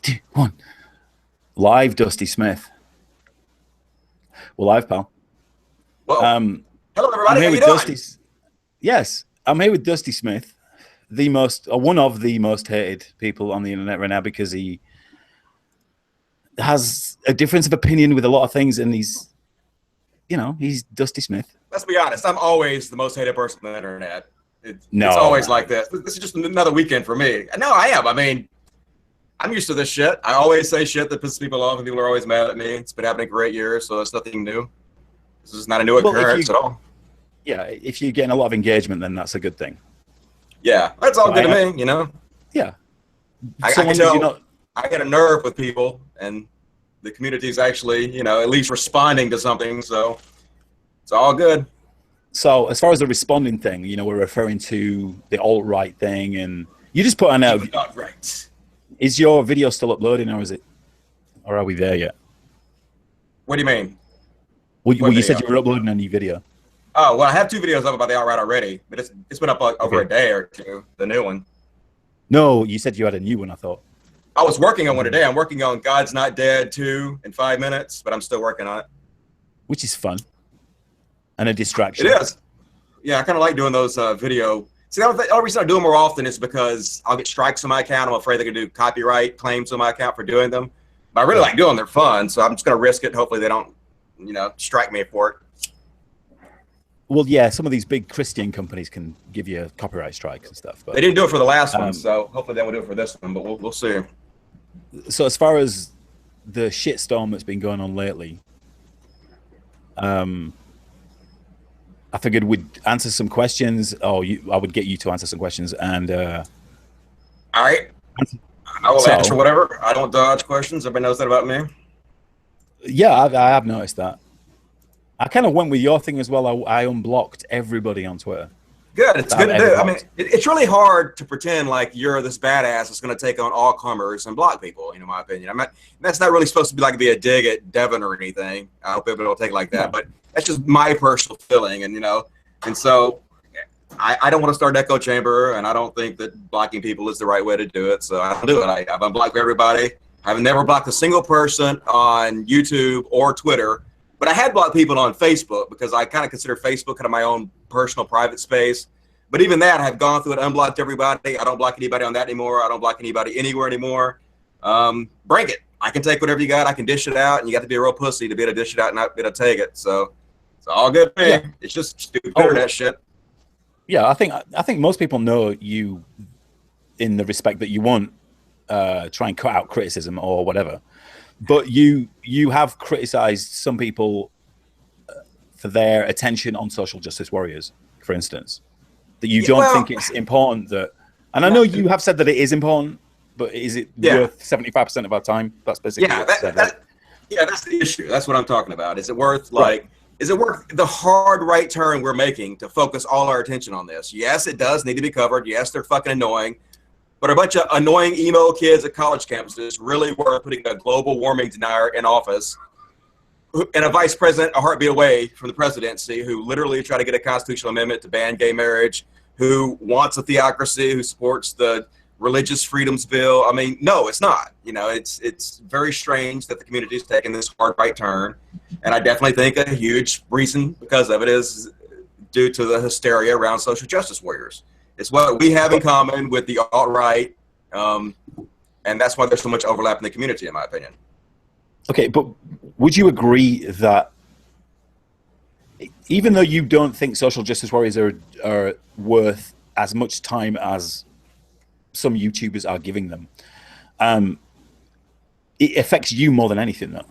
two, one. Live, Dusty Smith. Well, live, pal. Well, hello I'm everybody. here How you with doing? Yes, I'm here with Dusty Smith, one of the most hated people on the internet right now because he has a difference of opinion with a lot of things, and he's Dusty Smith. Let's be honest. I'm always the most hated person on the internet. It's No, always man. like this. This is just another weekend for me. No, I am. I mean, I'm used to this shit. I always say shit that pisses people off, and people are always mad at me. It's been happening for 8 years, so it's nothing new. This is not a new Well, occurrence at all. if you're getting a lot of engagement, then that's a good thing. Yeah, that's all But good to me. yeah. I So can long as you're tell not. I get a nerve with people, and the community is actually, at least responding to something. So it's all good. So as far as the responding thing, we're referring to the alt-right thing, and you just put on out. You're not right. Is your video still uploading, or are we there yet? What do you mean? Well, you said you were uploading a new video. Oh, well, I have 2 videos up about the outright already, but it's been up like over a day or two, the new one. No, you said you had a new one, I thought. I was working on one today. I'm working on God's Not Dead 2 in 5 minutes, but I'm still working on it. Which is fun. And a distraction. It is. Yeah, I kind of like doing those video. See, the only reason I do them more often is because I'll get strikes on my account. I'm afraid they can do copyright claims on my account for doing them. But I really like doing them. They're fun, so I'm just going to risk it. Hopefully they don't, strike me for it. Well, yeah, some of these big Christian companies can give you copyright strikes and stuff. But They didn't do it for the last one, so hopefully they will do it for this one, but we'll see. so as far as the shitstorm that's been going on lately, I figured we'd answer some questions. I would get you to answer some questions, and all right, I will answer whatever. I don't dodge questions. Everybody knows that about me. Yeah, I have noticed that. I kind of went with your thing as well. I unblocked everybody on Twitter. Good. It's good to do. I mean, it's really hard to pretend like you're this badass that's going to take on all comers and block people, in my opinion. That's not really supposed to be a dig at Devin or anything. I hope everybody will take it like that, but that's just my personal feeling. And so I don't want to start an echo chamber, and I don't think that blocking people is the right way to do it. So I don't do it. I've unblocked everybody. I've never blocked a single person on YouTube or Twitter. But I had blocked people on Facebook because I kind of consider Facebook kind of my own personal private space. But even that, I have gone through it, unblocked everybody. I don't block anybody on that anymore. I don't block anybody anywhere anymore. Bring it. I can take whatever you got. I can dish it out. And you got to be a real pussy to be able to dish it out and not be able to take it. So it's all good, man. Yeah. It's just stupid internet shit. Yeah, I think most people know you in the respect that you won't try and cut out criticism or whatever. But you have criticized some people for their attention on social justice warriors, for instance, that you don't think it's important that, and I know you have said that it is important, but is it worth 75% of our time? That's basically that's the issue. That's what I'm talking about. Is it worth is it worth the hard right turn we're making to focus all our attention on this? Yes, it does need to be covered. Yes, they're fucking annoying. But a bunch of annoying emo kids at college campuses really worth putting a global warming denier in office and a vice president a heartbeat away from the presidency who literally tried to get a constitutional amendment to ban gay marriage, who wants a theocracy, who supports the religious freedoms bill. I mean, no, it's not. It's very strange that the community is taking this hard right turn. And I definitely think a huge reason because of it is due to the hysteria around social justice warriors. It's what we have in common with the alt-right, and that's why there's so much overlap in the community, in my opinion. Okay, but would you agree that even though you don't think social justice warriors are worth as much time as some YouTubers are giving them, it affects you more than anything, though,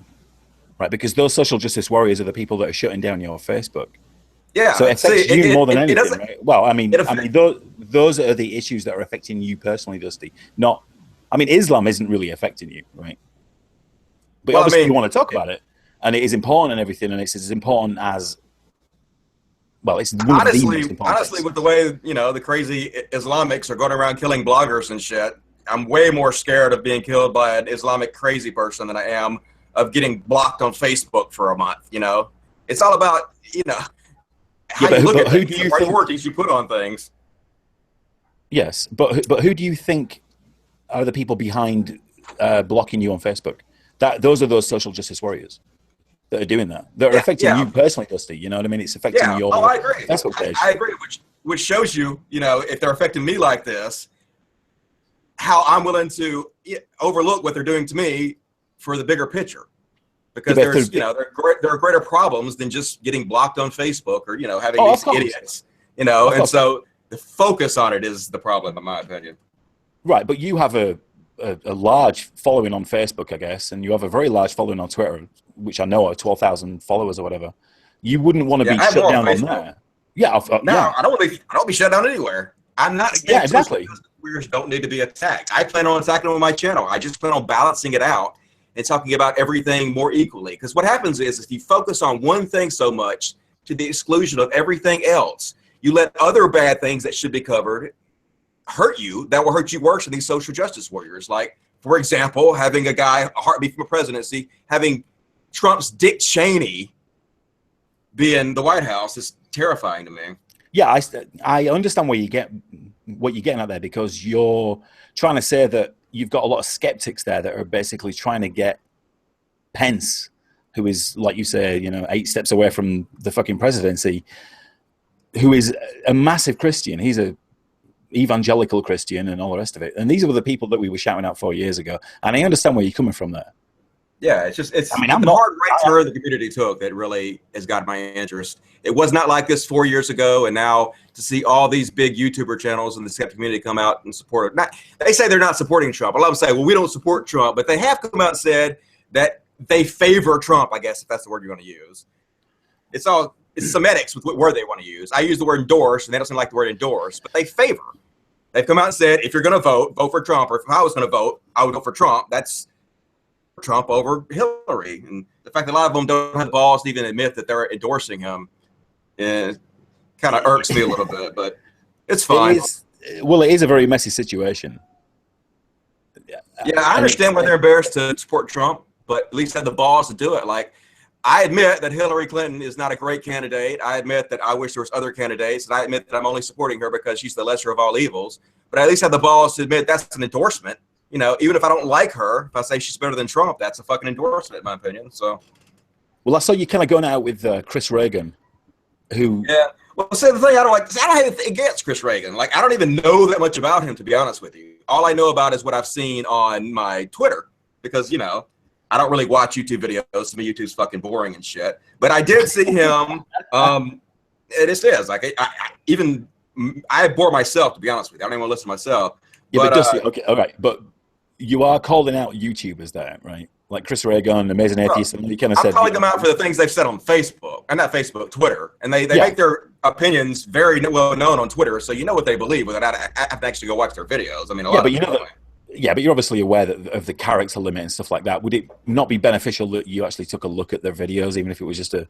right? Because those social justice warriors are the people that are shutting down your Facebook. Yeah, so it affects you more than anything, right? Well, I mean, those are the issues that are affecting you personally, Dusty. Islam isn't really affecting you, right? But obviously you want to talk about it, and it is important and everything, and it's as important as, well, it's one of the most important honestly, with the way, the crazy Islamics are going around killing bloggers and shit, I'm way more scared of being killed by an Islamic crazy person than I am of getting blocked on Facebook for a month, It's all about, how you look at things, the priorities you put on things. Yes, but who do you think are the people behind blocking you on Facebook. Those are those social justice warriors that are doing that. That are Yeah, affecting yeah. you personally, Dusty. You know what I mean? It's affecting Yeah. your Oh, I agree. Facebook page. I agree. Which shows you, you know, if they're affecting me like this, how I'm willing to overlook what they're doing to me for the bigger picture. Because there's, you know, there are greater problems than just getting blocked on Facebook or, you know, having these idiots, you know, and so the focus on it is the problem, in my opinion. Right, but you have a large following on Facebook, I guess, and you have a very large following on Twitter, which I know are 12,000 followers or whatever. You wouldn't want to be shut down on there. Yeah, no, I don't be shut down anywhere. I'm not against exactly. Warriors don't need to be attacked. I plan on attacking them on my channel. I just plan on balancing it out and talking about everything more equally. Because what happens is if you focus on one thing so much to the exclusion of everything else, you let other bad things that should be covered hurt you, that will hurt you worse than these social justice warriors. Like, for example, having a guy, a heartbeat from a presidency, having Trump's Dick Cheney be in the White House is terrifying to me. Yeah, I understand what you're getting at there, because you're trying to say that you've got a lot of skeptics there that are basically trying to get Pence, who is, like you say, you know, 8 steps away from the fucking presidency, who is a massive Christian. He's a evangelical Christian and all the rest of it. And these are the people that we were shouting out 4 years ago. And I understand where you're coming from there. Yeah, it's I mean, the hard right turn the community took that really has got my interest. It was not like this 4 years ago, and now to see all these big YouTuber channels and the skeptic community come out and support it. They say they're not supporting Trump. A lot of them say, well, we don't support Trump, but they have come out and said that they favor Trump, I guess, if that's the word you're going to use. It's semiotics with what word they want to use. I use the word endorse, and they don't seem like the word endorse, but they favor. They've come out and said, if you're going to vote for Trump, or if I was going to vote, I would vote for Trump. That's Trump over Hillary. And the fact that a lot of them don't have the balls to even admit that they're endorsing him kind of irks me a little bit, but it's fine. It is a very messy situation. Yeah, I understand why they're embarrassed to support Trump, but at least have the balls to do it. Like, I admit that Hillary Clinton is not a great candidate. I admit that I wish there was other candidates, and I admit that I'm only supporting her because she's the lesser of all evils. But I at least have the balls to admit that's an endorsement. You know, even if I don't like her, if I say she's better than Trump, that's a fucking endorsement, in my opinion. So, well, I saw you kind of going out with Chris Reagan, who. Yeah. Well, see, the thing I don't have anything against Chris Reagan. Like, I don't even know that much about him, to be honest with you. All I know about is what I've seen on my Twitter, because, you know, I don't really watch YouTube videos. To me, YouTube's fucking boring and shit. But I did see him. It is like I bore myself, to be honest with you. I don't even want to listen to myself. Yeah, but okay, all right, but you are calling out YouTubers there, right? Like Chris Reagan, Amazing Atheist, and you kind of said. I'm calling them out for the things they've said on Facebook, and not Facebook, Twitter, and they make their opinions very well known on Twitter, so you know what they believe without having to actually go watch their videos. I mean, but you're obviously aware of the character limit and stuff like that. Would it not be beneficial that you actually took a look at their videos, even if it was just a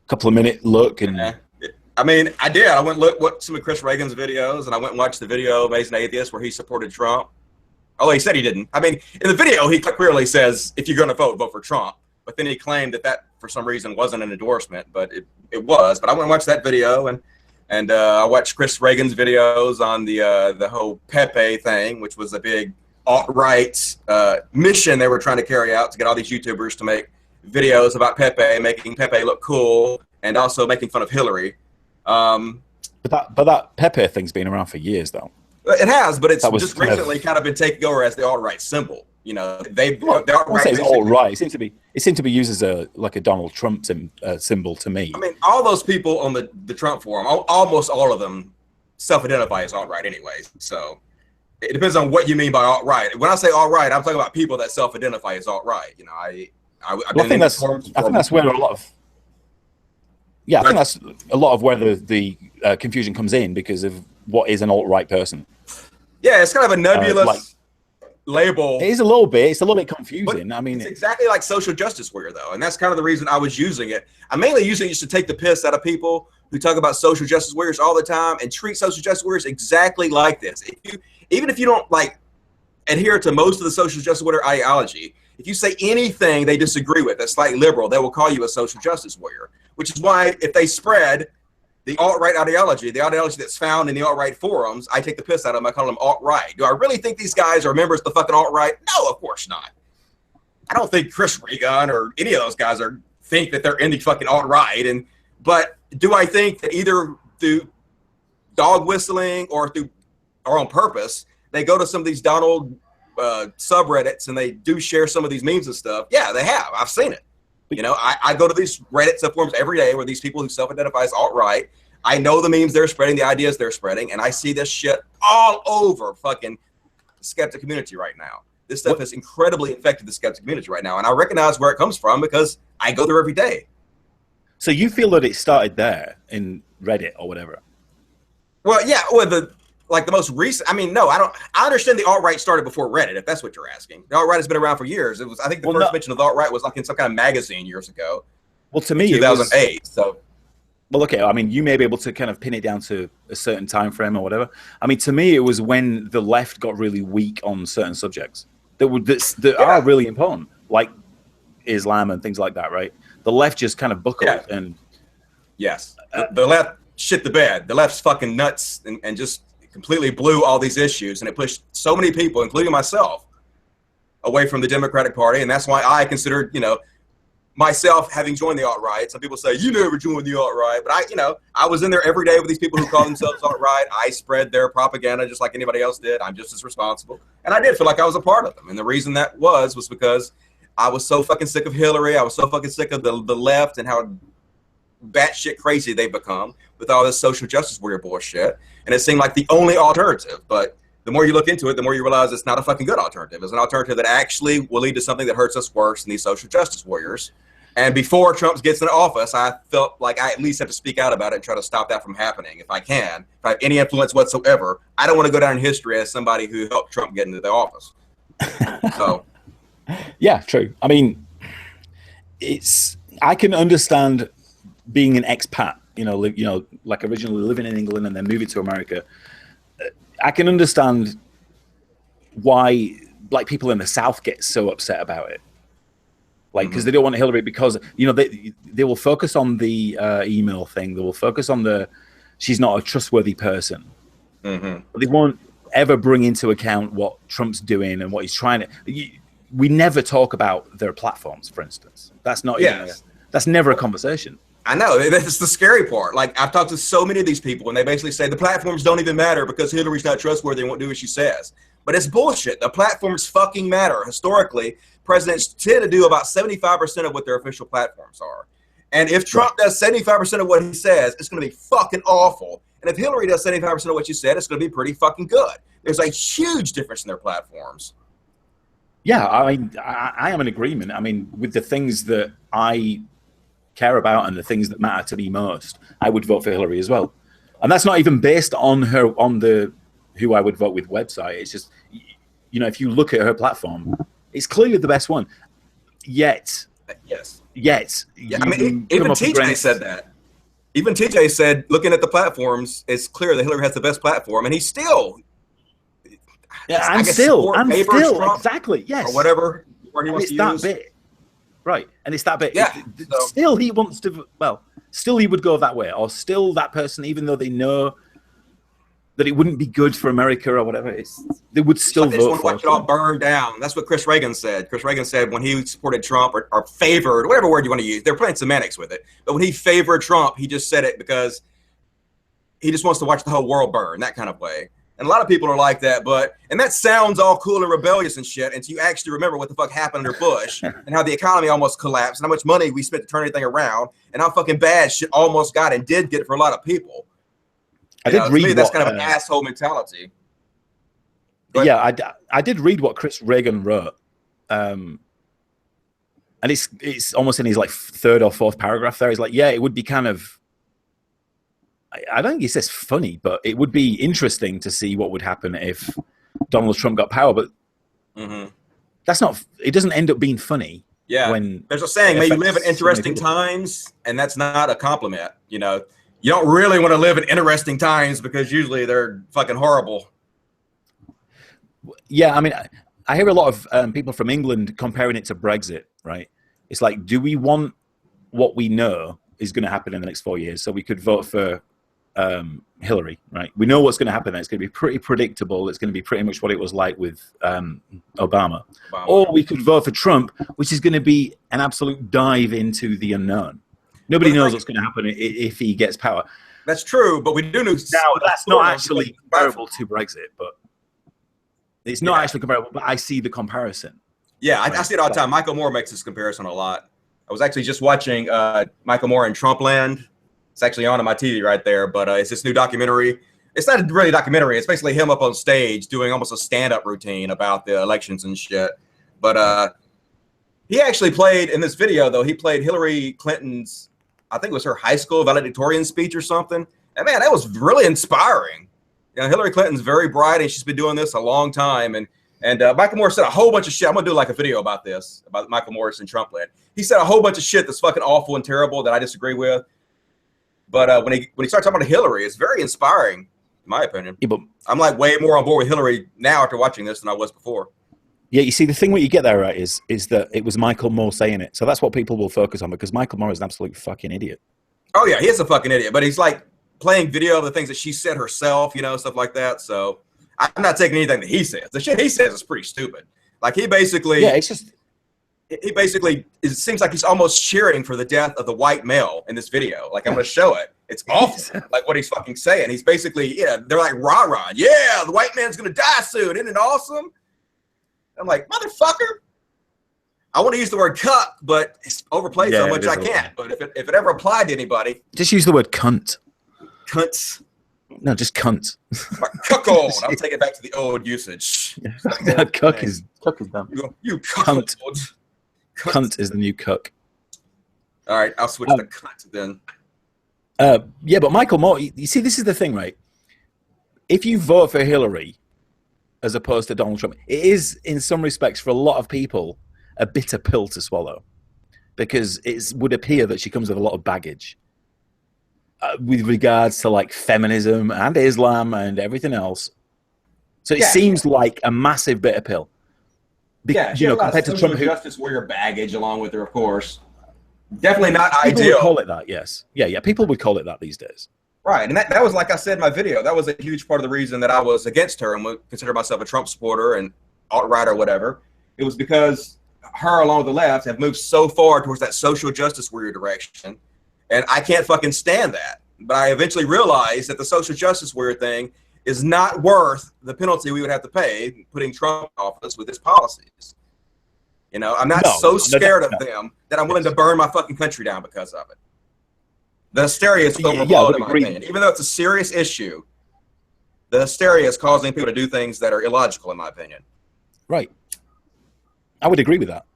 couple of minute look? And I mean, I did. I went and looked at some of Chris Reagan's videos, and I went and watched the video Amazing Atheist where he supported Trump. Oh, he said he didn't. I mean, in the video, he clearly says, if you're going to vote for Trump. But then he claimed that for some reason wasn't an endorsement, but it was. But I went and watched that video, and I watched Chris Reagan's videos on the whole Pepe thing, which was a big alt-right mission they were trying to carry out to get all these YouTubers to make videos about Pepe, making Pepe look cool, and also making fun of Hillary. But that Pepe thing's been around for years, though. It has, but it's just recently kind of been taken over as the alt-right symbol. You know, the alt-right. It's alt-right. It seemed to be used as a Donald Trump symbol to me. I mean, all those people on the Trump forum, almost all of them self-identify as alt-right, anyways. So it depends on what you mean by alt-right. When I say alt-right, I'm talking about people that self-identify as alt-right. You know, I think that's where a lot of. Yeah, I think that's a lot of where the confusion comes in, because of what is an alt-right person. Yeah, it's kind of a nebulous label. It is a little bit. It's a little bit confusing. I mean, it's exactly like social justice warrior, though, and that's kind of the reason I was using it. I'm mainly using it just to take the piss out of people who talk about social justice warriors all the time and treat social justice warriors exactly like this. Even if you don't adhere to most of the social justice warrior ideology, if you say anything they disagree with that's slightly liberal, they will call you a social justice warrior. Which is why if they spread the alt-right ideology, the ideology that's found in the alt-right forums, I take the piss out of them. I call them alt-right. Do I really think these guys are members of the fucking alt-right? No, of course not. I don't think Chris Reagan or any of those guys think that they're in the fucking alt-right. But do I think that either through dog whistling or on purpose, they go to some of these Donald subreddits and they do share some of these memes and stuff? Yeah, they have. I've seen it. You know, I go to these Reddit subforums every day where these people who self-identify as alt-right, I know the memes they're spreading, the ideas they're spreading, and I see this shit all over fucking the skeptic community right now. This stuff has incredibly infected the skeptic community right now, and I recognize where it comes from because I go there every day. So you feel that it started there in Reddit or whatever? Well, yeah, the most recent. I mean, no, I don't. I understand the alt-right started before Reddit, if that's what you're asking. The alt-right has been around for years. I think the first mention of the alt-right was like in some kind of magazine years ago. Well, to me, 2008. So, well, okay. I mean, you may be able to kind of pin it down to a certain time frame or whatever. I mean, to me, it was when the left got really weak on certain subjects that are really important, like Islam and things like that, right? The left just kind of buckled and yes, the left shit the bed. The left's fucking nuts and just completely blew all these issues, and it pushed so many people, including myself, away from the Democratic Party. And that's why I considered, myself having joined the alt-right. Some people say, you never joined the alt-right. But I was in there every day with these people who call themselves alt-right. I spread their propaganda just like anybody else did. I'm just as responsible. And I did feel like I was a part of them. And the reason that was because I was so fucking sick of Hillary. I was so fucking sick of the left and how batshit crazy they've become with all this social justice warrior bullshit. And it seemed like the only alternative. But the more you look into it, the more you realize it's not a fucking good alternative. It's an alternative that actually will lead to something that hurts us worse than these social justice warriors. And before Trump gets into office, I felt like I at least have to speak out about it and try to stop that from happening if I can. If I have any influence whatsoever, I don't want to go down in history as somebody who helped Trump get into the office. So, yeah, true. I mean, I can understand being an expat, like originally living in England and then moving to America. I can understand why black people in the South get so upset about it. Like, because they don't want Hillary because, they will focus on the email thing. They will focus on she's not a trustworthy person. But they won't ever bring into account what Trump's doing and what he's trying to. We never talk about their platforms, for instance. That's not that's never a conversation. I know, that's the scary part. Like, I've talked to so many of these people, and they basically say the platforms don't even matter because Hillary's not trustworthy and won't do what she says. But it's bullshit. The platforms fucking matter. Historically, presidents tend to do about 75% of what their official platforms are. And if Trump does 75% of what he says, it's going to be fucking awful. And if Hillary does 75% of what she said, it's going to be pretty fucking good. There's a huge difference in their platforms. Yeah, I mean, I am in agreement. I mean, with the things that I care about and the things that matter to me most, I would vote for Hillary as well. And that's not even based on the who I would vote with website. It's just, if you look at her platform, it's clearly the best one. Yet. I mean, even TJ said that. Even TJ said, looking at the platforms, it's clear that Hillary has the best platform, and he's still. I'm still exactly, yes, or whatever word he wants to use. Bit. Right, and it's that bit. Yeah. Still, he wants to. Well, still, he would go that way, or still that person, even though they know that it wouldn't be good for America or whatever, they would still vote for. They just want to watch it all burn down. That's what Chris Reagan said. Chris Reagan said when he supported Trump or favored, whatever word you want to use, they're playing semantics with it. But when he favored Trump, he just said it because he just wants to watch the whole world burn, that kind of way. And a lot of people are like that, and that sounds all cool and rebellious and shit until you actually remember what the fuck happened under Bush and how the economy almost collapsed and how much money we spent to turn anything around and how fucking bad shit almost got and did get for a lot of people. I did read that's kind of an asshole mentality. But, I did read what Chris Reagan wrote, and it's almost in his like third or fourth paragraph there. He's like, it would be kind of. I don't think he says funny, but it would be interesting to see what would happen if Donald Trump got power. But that's not. It doesn't end up being funny. Yeah. When there's a saying, "May you live in interesting times," and that's not a compliment. You don't really want to live in interesting times because usually they're fucking horrible. Yeah, I mean, I hear a lot of people from England comparing it to Brexit. Right? It's like, do we want what we know is going to happen in the next 4 years? So we could vote for Hillary, right? We know what's going to happen there. It's going to be pretty predictable. It's going to be pretty much what it was like with Obama. Or we could vote for Trump, which is going to be an absolute dive into the unknown. Nobody knows what's going to happen if he gets power. That's true, but we do know. Now, that's not actually comparable to Brexit, but it's not actually comparable, but I see the comparison. Yeah, I see it all the time. Michael Moore makes this comparison a lot. I was actually just watching Michael Moore in Trumpland. It's actually on my TV right there, but it's this new documentary. It's not really a documentary. It's basically him up on stage doing almost a stand-up routine about the elections and shit. But he actually played, in this video, though, he played Hillary Clinton's, I think it was her high school valedictorian speech or something. And, man, that was really inspiring. You know, Hillary Clinton's very bright, and she's been doing this a long time. And Michael Moore said a whole bunch of shit. I'm going to do like a video about this, about Michael Morris and Trumpland. He said a whole bunch of shit that's fucking awful and terrible that I disagree with. But when he starts talking about Hillary, it's very inspiring, in my opinion. Yeah, but I'm like way more on board with Hillary now after watching this than I was before. Yeah, you see, the thing what you get there, right, is that it was Michael Moore saying it. So that's what people will focus on, because Michael Moore is an absolute fucking idiot. Oh, yeah, he is a fucking idiot. But he's like playing video of the things that she said herself, you know, stuff like that. So I'm not taking anything that he says. The shit he says is pretty stupid. Like he basically... Yeah, it's just... He basically, it seems like he's almost cheering for the death of the white male in this video. Like, I'm going to show it. It's awful, like what he's fucking saying. He's basically, they're like, rah-rah. Yeah, the white man's going to die soon. Isn't it awesome? I'm like, motherfucker. I want to use the word cuck, but it's overplayed so much I can't. But if it ever applied to anybody. Just use the word cunt. Cunts. No, just cunt. Cuckold. I'll take it back to the old usage. Yeah. Cuck is dumb. You cuckold. Cunt is the new cuck. All right, I'll switch to cunt then. Yeah, but Michael Moore, you see, this is the thing, right? If you vote for Hillary as opposed to Donald Trump, it is, in some respects, for a lot of people, a bitter pill to swallow, because it would appear that she comes with a lot of baggage with regards to like feminism and Islam and everything else. So it seems like a massive bitter pill. She had a lot compared of to Trump, justice warrior baggage along with her, of course. Definitely not people ideal. Would call it that, yes. Yeah, people would call it that these days. Right, and that was, like I said in my video, that was a huge part of the reason that I was against her and would consider myself a Trump supporter and alt-right or whatever. It was because her, along with the left, have moved so far towards that social justice warrior direction, and I can't fucking stand that. But I eventually realized that the social justice warrior thing is not worth the penalty we would have to pay putting Trump in office with his policies. You know, I'm not scared of them that I'm willing to burn my fucking country down because of it. The hysteria is overblown, in my opinion. Even though it's a serious issue, the hysteria is causing people to do things that are illogical, in my opinion. Right. I would agree with that.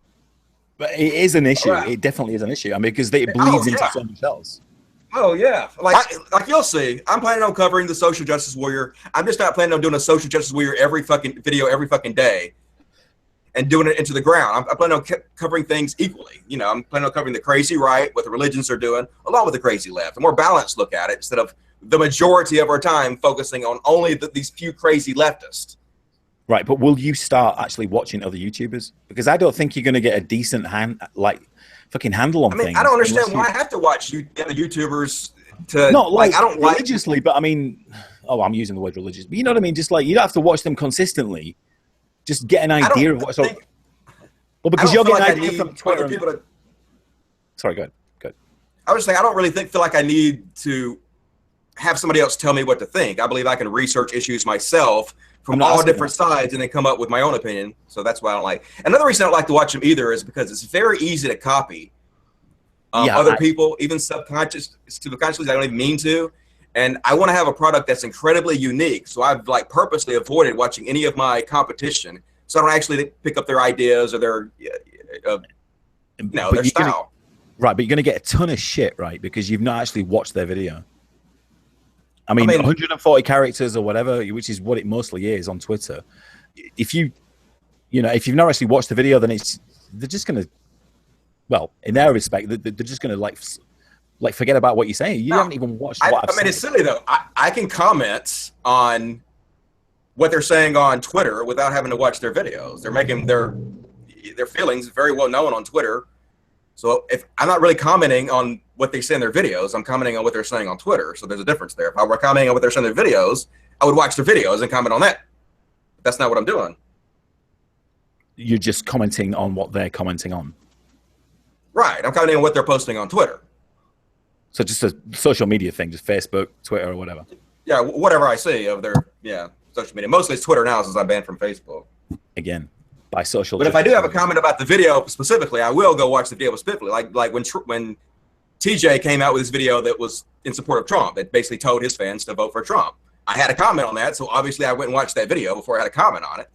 But it is an issue. Right. It definitely is an issue. I mean, because it bleeds into so much else. Oh, yeah. Like you'll see, I'm planning on covering the social justice warrior. I'm just not planning on doing a social justice warrior every fucking video every fucking day and doing it into the ground. I'm planning on covering things equally. You know, I'm planning on covering the crazy right, what the religions are doing, along with the crazy left. A more balanced look at it instead of the majority of our time focusing on only these few crazy leftists. Right, but will you start actually watching other YouTubers? Because I don't think you're going to get a decent fucking handle on things. I don't understand why I have to watch other YouTubers to not like I don't religiously, but I mean, I'm using the word religious, but you know what I mean. Just like you don't have to watch them consistently. Just get an idea of what. Well, because you're getting an idea from Twitter. Sorry, go ahead. I was just saying, I don't really feel like I need to have somebody else tell me what to think. I believe I can research issues myself from all different sides and then come up with my own opinion. So that's why I don't like. Another reason I don't like to watch them either is because it's very easy to copy other people, even subconsciously. I don't even mean to. And I want to have a product that's incredibly unique. So I've purposely avoided watching any of my competition, so I don't actually pick up their ideas or their their style. Right, but you're going to get a ton of shit, right? Because you've not actually watched their video. I mean 140 characters or whatever, which is what it mostly is on Twitter. If you've not actually watched the video, then they're just going to, well, in their respect, they're just going to like forget about what you're saying. You haven't even watched what I've said. It's silly though. I can comment on what they're saying on Twitter without having to watch their videos. They're making their feelings very well known on Twitter. So if I'm not really commenting on what they say in their videos, I'm commenting on what they're saying on Twitter. So there's a difference there. If I were commenting on what they're saying in their videos, I would watch their videos and comment on that. But that's not what I'm doing. You're just commenting on what they're commenting on. Right. I'm commenting on what they're posting on Twitter. So just a social media thing, just Facebook, Twitter, or whatever. Yeah, whatever I see of their social media. Mostly it's Twitter now since I'm banned from Facebook. Again, by social. But if I do have a comment about the video specifically, I will go watch the video specifically. Like when TJ came out with this video that was in support of Trump, it basically told his fans to vote for Trump. I had a comment on that, so obviously I went and watched that video before I had a comment on it.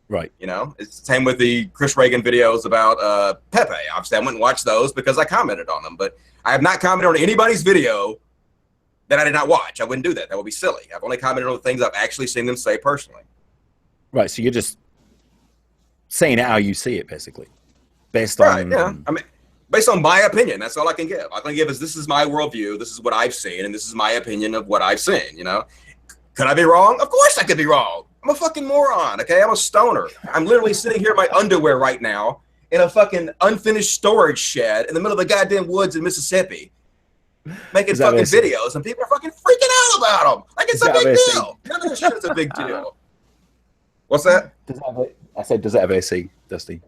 Right. You know, it's the same with the Chris Reagan videos about Pepe. Obviously, I went and watched those because I commented on them. But I have not commented on anybody's video that I did not watch. I wouldn't do that. That would be silly. I've only commented on the things I've actually seen them say personally. Right. So you're just saying it how you see it, basically, based on. Right. Yeah. I mean, based on my opinion. That's all I can give. All I can give is this is my worldview. This is what I've seen, and this is my opinion of what I've seen. You know, could I be wrong? Of course, I could be wrong. I'm a fucking moron. Okay, I'm a stoner. I'm literally sitting here in my underwear right now in a fucking unfinished storage shed in the middle of the goddamn woods in Mississippi, making fucking videos, and people are fucking freaking out about them. Like it's a big deal. None of this shit is a big deal. What's that? I said, does it have AC, Dusty?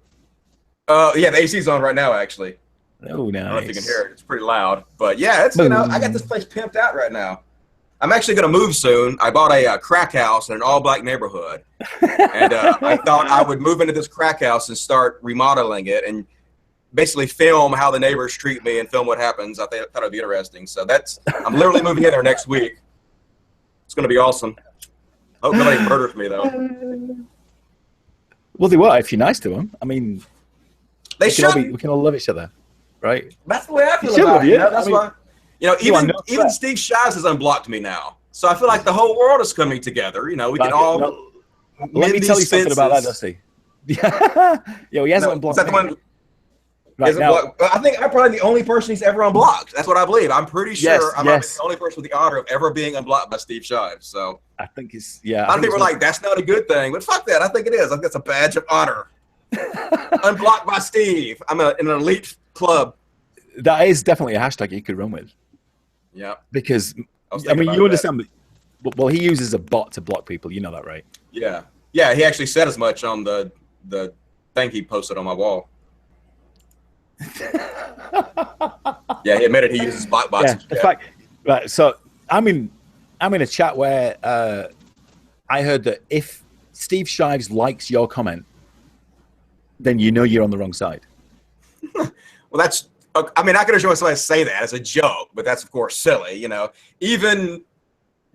Yeah, the AC's on right now, actually. Oh, nice. I don't know if you can hear it. It's pretty loud. But yeah, it's, you know, I got this place pimped out right now. I'm actually going to move soon. I bought a crack house in an all-black neighborhood. And I thought I would move into this crack house and start remodeling it and basically film how the neighbors treat me and film what happens. I thought it would be interesting. So I'm literally moving in there next week. It's going to be awesome. Hope nobody murders me, though. Well, they will if you're nice to them. I mean, we can all love each other, right? That's the way I feel about it. You know? That's why. You know, even Steve Shives has unblocked me now. So I feel like the whole world is coming together. You know, we can all. Let me tell you something about that, Dusty. Yeah, he hasn't unblocked me. Right, I think I'm probably the only person he's ever unblocked. That's what I believe. I'm pretty sure I'm the only person with the honor of ever being unblocked by Steve Shives. So I think it's A lot of people are like, that's not a good thing, but fuck that. I think it is. I think that's a badge of honor. Unblocked by Steve. I'm in an elite club. That is definitely a hashtag you could run with. Yeah. Because I mean, you understand. Well, he uses a bot to block people. You know that, right? Yeah. Yeah. He actually said as much on the thing he posted on my wall. Yeah, he admitted he uses bot bots. Yeah, in fact, right. So I'm in a chat where I heard that if Steve Shives likes your comment, then you know you're on the wrong side. Well, that's. I mean, I could understand somebody say that as a joke, but that's of course silly. You know, even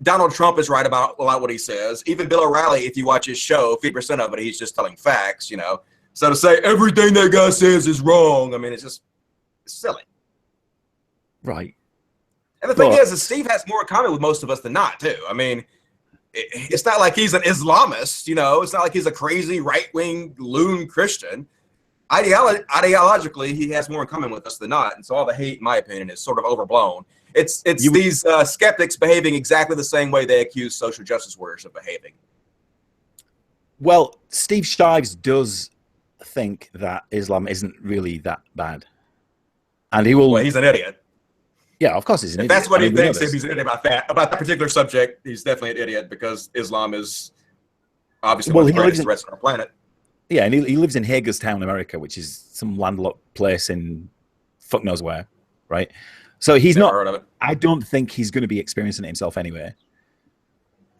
Donald Trump is right about a lot what he says. Even Bill O'Reilly, if you watch his show, 50% of it he's just telling facts. You know. So to say everything that guy says is wrong, I mean, it's silly. Right. And the thing is Steve has more in common with most of us than not, too. I mean, it's not like he's an Islamist, you know. It's not like he's a crazy right-wing loon Christian. Ideologically, he has more in common with us than not. And so all the hate, in my opinion, is sort of overblown. It's these skeptics behaving exactly the same way they accuse social justice warriors of behaving. Well, Steve Shives does think that Islam isn't really that bad, and he will. Well, he's an idiot. Yeah, of course he's an idiot. That's what he thinks. If he's an idiot about that particular subject, he's definitely an idiot because Islam is obviously one of the greatest threats on our planet. Yeah, and he lives in Hagerstown, America, which is some landlocked place in fuck knows where, right? So he's not. Heard of it. I don't think he's going to be experiencing it himself anyway.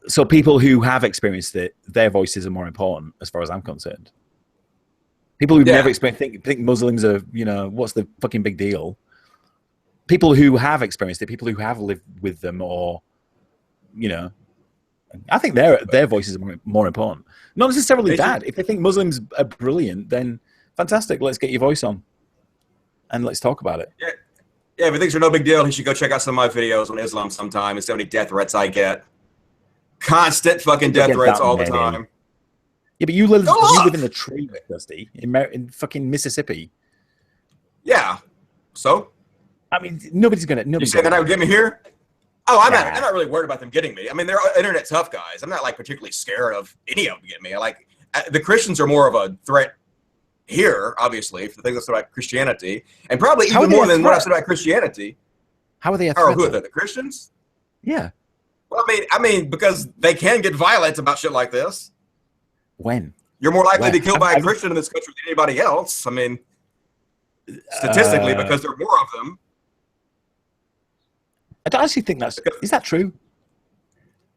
So people who have experienced it, their voices are more important, as far as I'm concerned. People who've never experienced think Muslims are, you know, what's the fucking big deal? People who have experienced it, people who have lived with them, or, you know, I think their voices are more important. Not necessarily bad. If they think Muslims are brilliant, then fantastic. Let's get your voice on, and let's talk about it. Yeah. If he thinks they're no big deal, he should go check out some of my videos on Islam sometime and see how many death threats I get. Constant fucking death threats all the time. Yeah, but you live in a tree, Dusty, in fucking Mississippi. Yeah. So? I mean, nobody's gonna. You saying that I would get me here? Oh, I'm not really worried about them getting me. I mean, they're internet tough guys. I'm not like particularly scared of any of them getting me. The Christians are more of a threat here, obviously, for the things I said about Christianity, and probably How are even they more a than what I threat? said about Christianity. How are they a Or threat? who are though? they, the Christians? Yeah. Well, I mean, because they can get violent about shit like this. When? You're more likely to Where? be killed by a Christian in this country than anybody else. I mean, statistically, because there are more of them. I don't actually think is that true?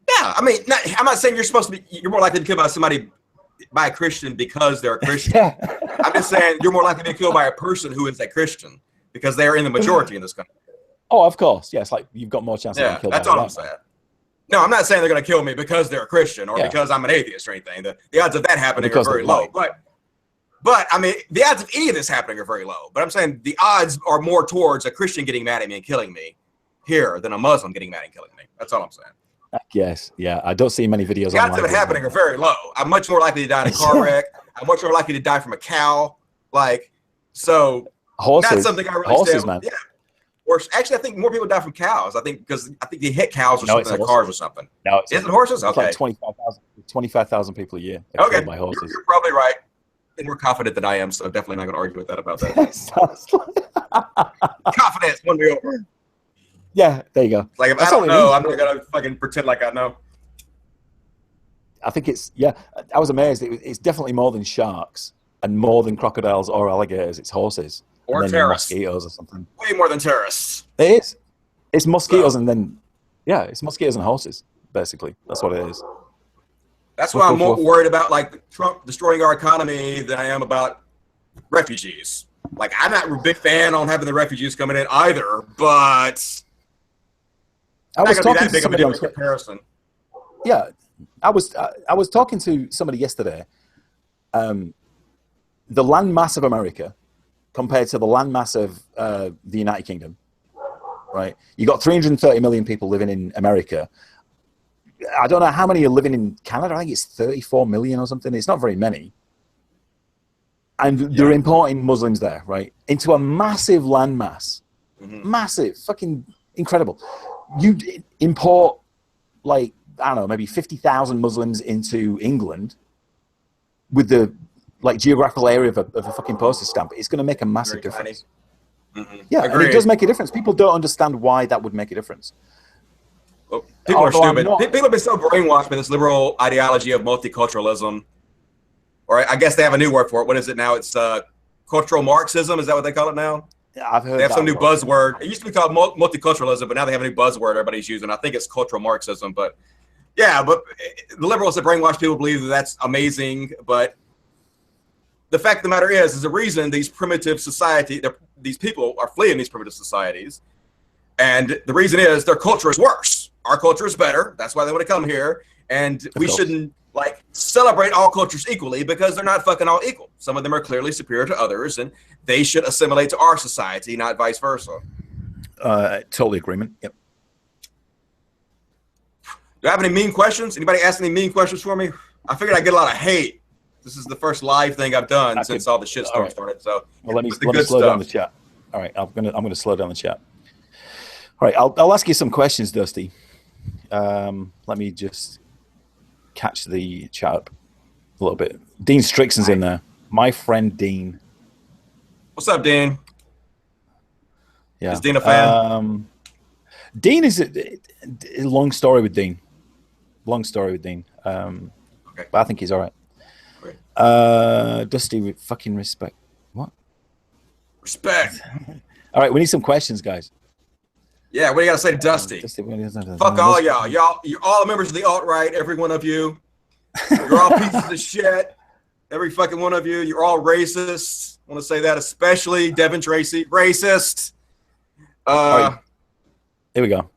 Yeah, I mean, I'm not saying you're more likely to be killed by a Christian because they're a Christian. Yeah. I'm just saying you're more likely to be killed by a person who is a Christian because they are in the majority in this country. Oh, of course. Yes, like you've got more chance of being killed. That's all I'm saying. No, I'm not saying they're going to kill me because they're a Christian or because I'm an atheist or anything. The odds of that happening are very low. But I mean, the odds of any of this happening are very low. But I'm saying the odds are more towards a Christian getting mad at me and killing me here than a Muslim getting mad and killing me. That's all I'm saying. Yes, yeah. I don't see many videos. The odds of it happening are very low. I'm much more likely to die in a car wreck. I'm much more likely to die from a cow. So horses. Not something I really horses, man. Yeah. Or actually, I think more people die from cows. I think they hit cows or something in cars or something. No, is it horses? It's okay. like 25,000 people a year are killed by horses. You're probably right. And more confident than I am, so definitely not going to argue with that about that. Confidence won me over. Yeah, there you go. Like if I don't know, I'm not going to fucking pretend like I know. I think I was amazed. It's definitely more than sharks and more than crocodiles or alligators. It's horses. Or and terrorists. Mosquitoes or something. Way more than terrorists. It is. It's mosquitoes and then, it's mosquitoes and horses, basically. That's what it is. That's why I'm more worried about like Trump destroying our economy than I am about refugees. Like I'm not a big fan on having the refugees coming in either, but I was talking to somebody on comparison. Yeah, I was talking to somebody yesterday. The landmass of America compared to the landmass of the United Kingdom, right? You got 330 million people living in America. I don't know how many are living in Canada. I think it's 34 million or something. It's not very many. And they're importing Muslims there, right? Into a massive landmass. Mm-hmm. Massive, fucking incredible. You import, like, I don't know, maybe 50,000 Muslims into England with the geographical area of a fucking postage stamp. It's going to make a massive difference. Mm-hmm. Yeah, and it does make a difference. People don't understand why that would make a difference. Well, people are stupid. People have been so brainwashed by this liberal ideology of multiculturalism. Or I guess they have a new word for it. What is it now? It's cultural Marxism. Is that what they call it now? Yeah, I've heard. They have some new buzzword. It used to be called multiculturalism, but now they have a new buzzword everybody's using. I think it's cultural Marxism. But the liberals that brainwash people believe that that's amazing. But the fact of the matter is the reason these primitive these people are fleeing these primitive societies, and the reason is their culture is worse. Our culture is better. That's why they want to come here, and we shouldn't celebrate all cultures equally because they're not fucking all equal. Some of them are clearly superior to others, and they should assimilate to our society, not vice versa. Totally agreement. Yep. Do I have any mean questions? Anybody ask any mean questions for me? I figured I'd get a lot of hate. This is the first live thing I've done since all the shitstorm started. So let me slow down the chat. All right, I'm gonna slow down the chat. All right, I'll ask you some questions, Dusty. Let me just catch the chat up a little bit. Dean Strixon's in there. My friend Dean. What's up, Dean? Yeah. Is Dean a fan? Dean is a long story with Dean. Okay. But I think he's all right. Dusty, with fucking respect. What? Respect. All right, we need some questions, guys. Yeah, what do you got to say to Dusty? Fuck all y'all. You're all members of the alt-right, every one of you. You're all pieces of shit. Every fucking one of you. You're all racist. I want to say that, especially Devin Tracy. Racist. All right. Here we go.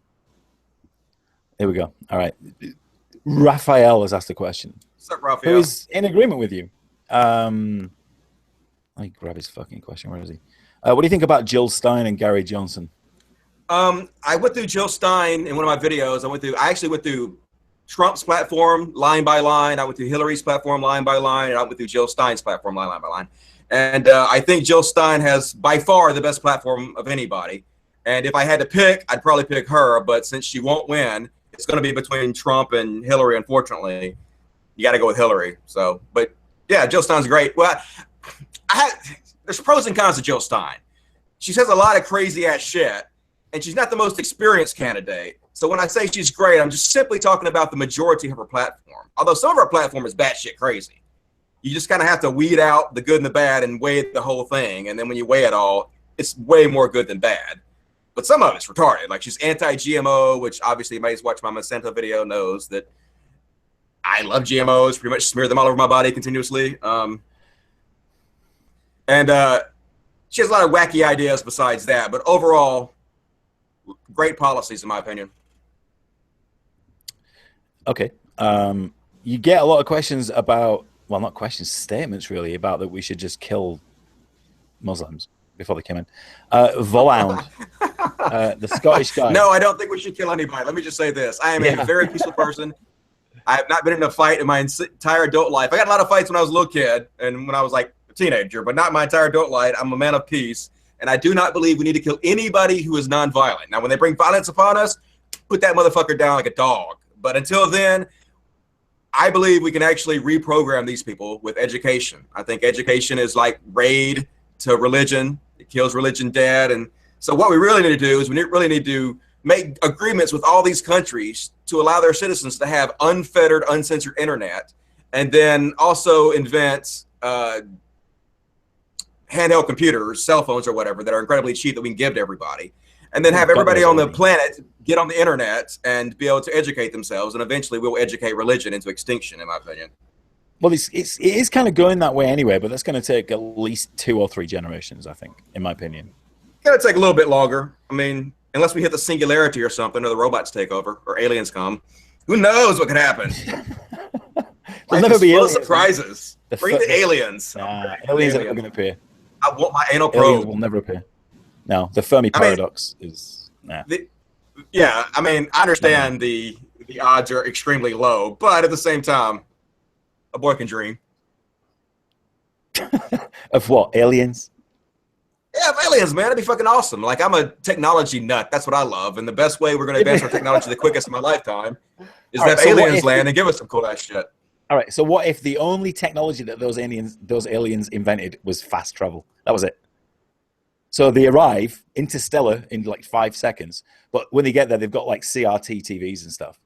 All right. Raphael has asked a question. What's up, Raphael? Who is in agreement with you. Let me grab his fucking question. Where is he? What do you think about Jill Stein and Gary Johnson? I went through Jill Stein in one of my videos. I actually went through Trump's platform line by line. I went through Hillary's platform line by line. And I went through Jill Stein's platform line by line. And I think Jill Stein has by far the best platform of anybody. And if I had to pick, I'd probably pick her. But since she won't win, it's going to be between Trump and Hillary, unfortunately. You got to go with Hillary. So, but yeah, Jill Stein's great. Well, there's pros and cons to Jill Stein. She says a lot of crazy ass shit, and she's not the most experienced candidate. So when I say she's great, I'm just simply talking about the majority of her platform. Although some of her platform is batshit crazy. You just kind of have to weed out the good and the bad and weigh the whole thing. And then when you weigh it all, it's way more good than bad. But some of it's retarded. Like she's anti-GMO, which obviously anybody who's watched my Monsanto video knows that I love GMOs, pretty much smear them all over my body continuously. And she has a lot of wacky ideas besides that. But overall, great policies, in my opinion. Okay. You get a lot of questions about, well, not questions, statements really, about that we should just kill Muslims before they came in. Volound, the Scottish guy. No, I don't think we should kill anybody. Let me just say this. I am a very peaceful person. I have not been in a fight in my entire adult life. I got a lot of fights when I was a little kid and when I was like a teenager, but not my entire adult life. I'm a man of peace, and I do not believe we need to kill anybody who is nonviolent. Now, when they bring violence upon us, put that motherfucker down like a dog. But until then, I believe we can actually reprogram these people with education. I think education is like raid to religion. It kills religion dead. And so what we really need to do is we really need to make agreements with all these countries to allow their citizens to have unfettered, uncensored internet, and then also invent handheld computers, cell phones or whatever that are incredibly cheap that we can give to everybody. And then have everybody on the planet get on the internet and be able to educate themselves. And eventually we'll educate religion into extinction, in my opinion. Well, it is kind of going that way anyway, but that's going to take at least 2 or 3 generations, I think, in my opinion. It's going to take a little bit longer. I mean, unless we hit the singularity or something, or the robots take over, or aliens come. Who knows what could happen? There'll never be aliens. Surprises. Bring the aliens. Aliens are never going to appear. I want my anal probe. Aliens will never appear. No, the Fermi paradox is... Nah. Yeah, I mean, I understand the odds are extremely low, but at the same time, a boy can dream. Of what? Aliens? Yeah, of aliens, man. That'd be fucking awesome. Like, I'm a technology nut. That's what I love. And the best way we're going to advance our technology the quickest in my lifetime is to have aliens land and give us some cool ass shit. All right, so what if the only technology that those aliens invented was fast travel? That was it. So they arrive interstellar in like 5 seconds, but when they get there, they've got like CRT TVs and stuff.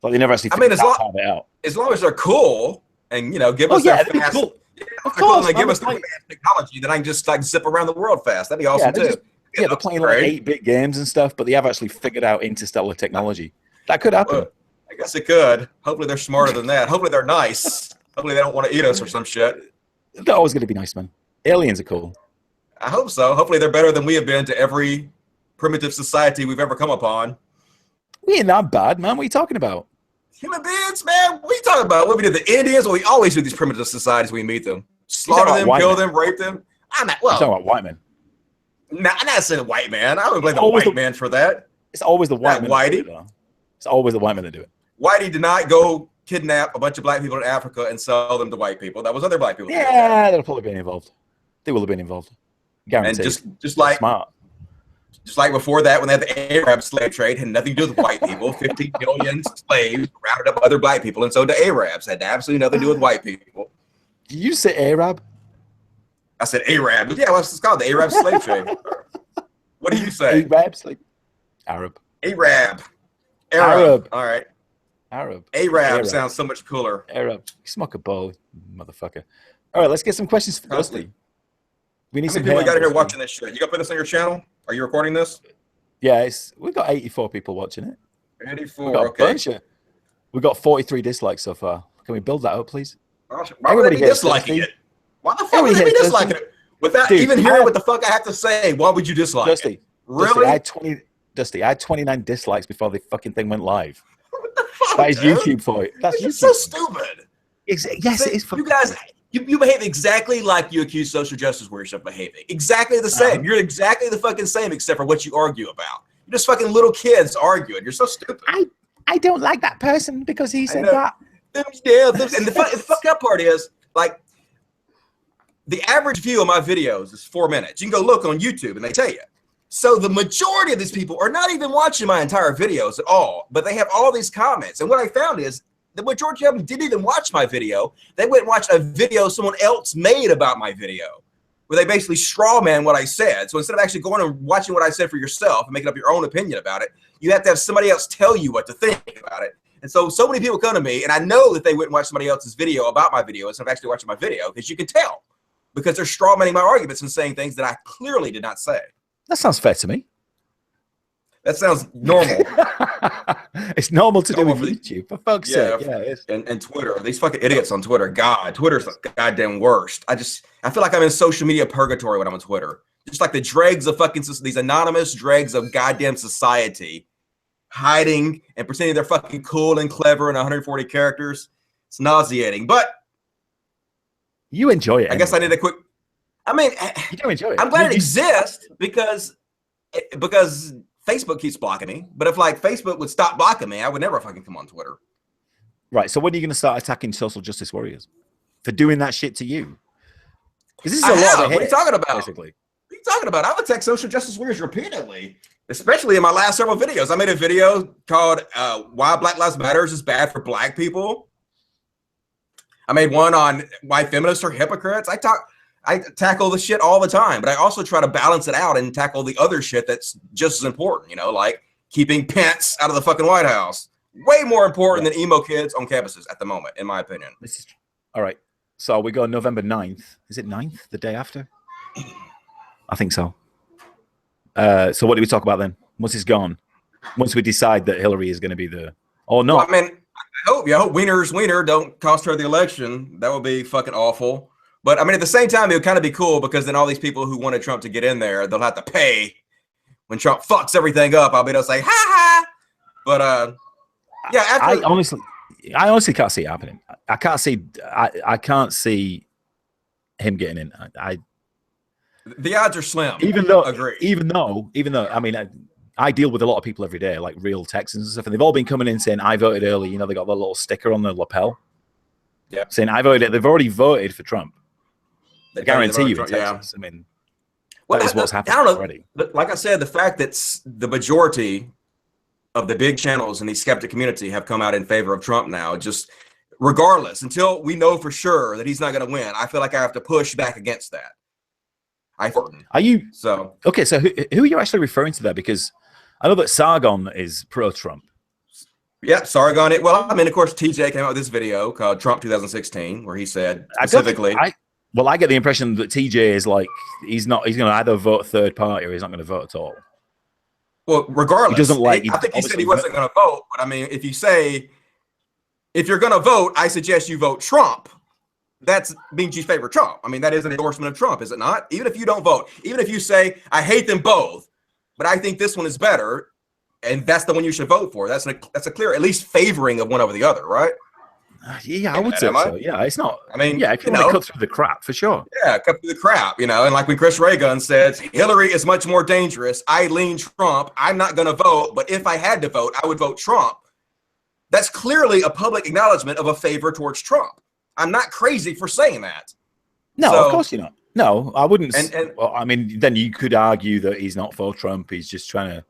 But they never actually figured it out. As long as they're cool and, you know, give us that fast. Cool. Of course, they give us the technology that I can just like zip around the world fast. That'd be awesome too. They're playing like 8-bit games and stuff, but they have actually figured out interstellar technology. That could happen. I guess it could. Hopefully they're smarter than that. Hopefully they're nice. Hopefully they don't want to eat us or some shit. They're always going to be nice, man. Aliens are cool. I hope so. Hopefully they're better than we have been to every primitive society we've ever come upon. We ain't that bad, man. What are you talking about? Human beings, man. What are you talking about? What we did the Indians? Well, we always do these primitive societies when we meet them. Slaughter them, kill them, rape them. I'm talking about white men. Nah, I'm not saying white man. I would blame the white man for that. It's always the white man. Whitey. It's always the white men that do it. Whitey did not go kidnap a bunch of black people in Africa and sell them to white people. That was other black people. Yeah, they'll probably been involved. They will have been involved. Guaranteed. And just like smart. Just like before that, when they had the Arab slave trade, had nothing to do with white people. 15 million slaves rounded up other black people, and so the Arabs had absolutely nothing to do with white people. Did you say Arab? I said Arab. Yeah, what's it called? The Arab slave trade. What do you say? Arab slave. Arab. Arab. All right. Arab sounds so much cooler. Arab. Smoke a bowl, motherfucker. All right, let's get some questions for Dusty. We need some people got here watching this shit. You gonna put this on your channel? Are you recording this? Yeah, we've got 84 people watching it. 84, okay. We've got 43 dislikes so far. Can we build that up, please? Why would they be disliking it? Why the fuck would they be disliking it? Without even hearing what the fuck I have to say, why would you dislike it? Really? Dusty, I had 29 dislikes before the fucking thing went live. What the fuck, that is YouTube for it. That's YouTube. So stupid. Yes, it is. You guys... You behave exactly like you accuse social justice warriors of behaving. Exactly the same. You're exactly the fucking same except for what you argue about. You're just fucking little kids arguing. You're so stupid. I don't like that person because he said that. Yeah, and the fucked up part is, like, the average view of my videos is 4 minutes. You can go look on YouTube and they tell you. So the majority of these people are not even watching my entire videos at all, but they have all these comments. And what I found is The majority of them didn't even watch my video. They went and watched a video someone else made about my video, where they basically straw man what I said. So instead of actually going and watching what I said for yourself and making up your own opinion about it, you have to have somebody else tell you what to think about it. And so many people come to me, and I know that they wouldn't watch somebody else's video about my video instead of actually watching my video, because you can tell, because they're straw manning my arguments and saying things that I clearly did not say. That sounds fair to me. That sounds normal. It's normal to do with YouTube, for fuck's sake. Yeah, and Twitter. These fucking idiots on Twitter. God, Twitter's the goddamn worst. I feel like I'm in social media purgatory when I'm on Twitter. Just like the dregs of fucking, these anonymous dregs of goddamn society, hiding and pretending they're fucking cool and clever in 140 characters. It's nauseating, but you enjoy it. I guess I need a quick. I mean, you do enjoy it. I'm glad it exists because Facebook keeps blocking me. But if like Facebook would stop blocking me, I would never fucking come on Twitter. Right. So when are you going to start attacking social justice warriors for doing that shit to you? Because this is a lot of hate. What are you talking about? Basically. What are you talking about? I've attacked social justice warriors repeatedly, especially in my last several videos. I made a video called "Why Black Lives Matter is Bad for Black People." I made one on why feminists are hypocrites. I tackle the shit all the time, but I also try to balance it out and tackle the other shit that's just as important, you know, like keeping Pence out of the fucking White House. Way more important than emo kids on campuses at the moment, in my opinion. All right. So we go November 9th. Is it 9th, the day after? I think so. So what do we talk about then? Once it's gone? Once we decide that Hillary is going to be the... Or not? Well, I mean, I hope Wiener's Wiener don't cost her the election. That would be fucking awful. But I mean, at the same time, it would kind of be cool, because then all these people who wanted Trump to get in there, they'll have to pay when Trump fucks everything up. I'll be able to say, ha ha. But yeah, I honestly can't see it happening. I can't see him getting in. The odds are slim. Even though, I mean, I deal with a lot of people every day, like real Texans and stuff, and they've all been coming in saying, I voted early. You know, they got the little sticker on their lapel. Yeah. Saying, I voted. They've already voted for Trump. I guarantee you in Texas. Yeah. I mean, that is what's happening already. Like I said, the fact that the majority of the big channels in the skeptic community have come out in favor of Trump now, just regardless, until we know for sure that he's not going to win, I feel like I have to push back against that. Are you so okay? So who are you actually referring to there? Because I know that Sargon is pro-Trump. Yeah, Sargon. Well, I mean, of course, TJ came out with this video called Trump 2016, where he said specifically. I get the impression that TJ is like he's going to either vote third party or he's not going to vote at all. Well, regardless, he doesn't like. I think he said he wasn't going to vote. But I mean, if you're going to vote, I suggest you vote Trump. That means you favor Trump. I mean, that is an endorsement of Trump, is it not? Even if you don't vote, even if you say I hate them both, but I think this one is better, and that's the one you should vote for. That's a clear, at least favoring of one over the other, right? Yeah, I would say so. Yeah, it's not. I mean, yeah, if you want to cut through the crap, for sure. Yeah, cut through the crap, you know. And like when Chris Reagan says, Hillary is much more dangerous. I lean Trump. I'm not going to vote, but if I had to vote, I would vote Trump. That's clearly a public acknowledgement of a favor towards Trump. I'm not crazy for saying that. No, of course you're not. No, I wouldn't. Well, I mean, then you could argue that he's not for Trump. He's just trying to.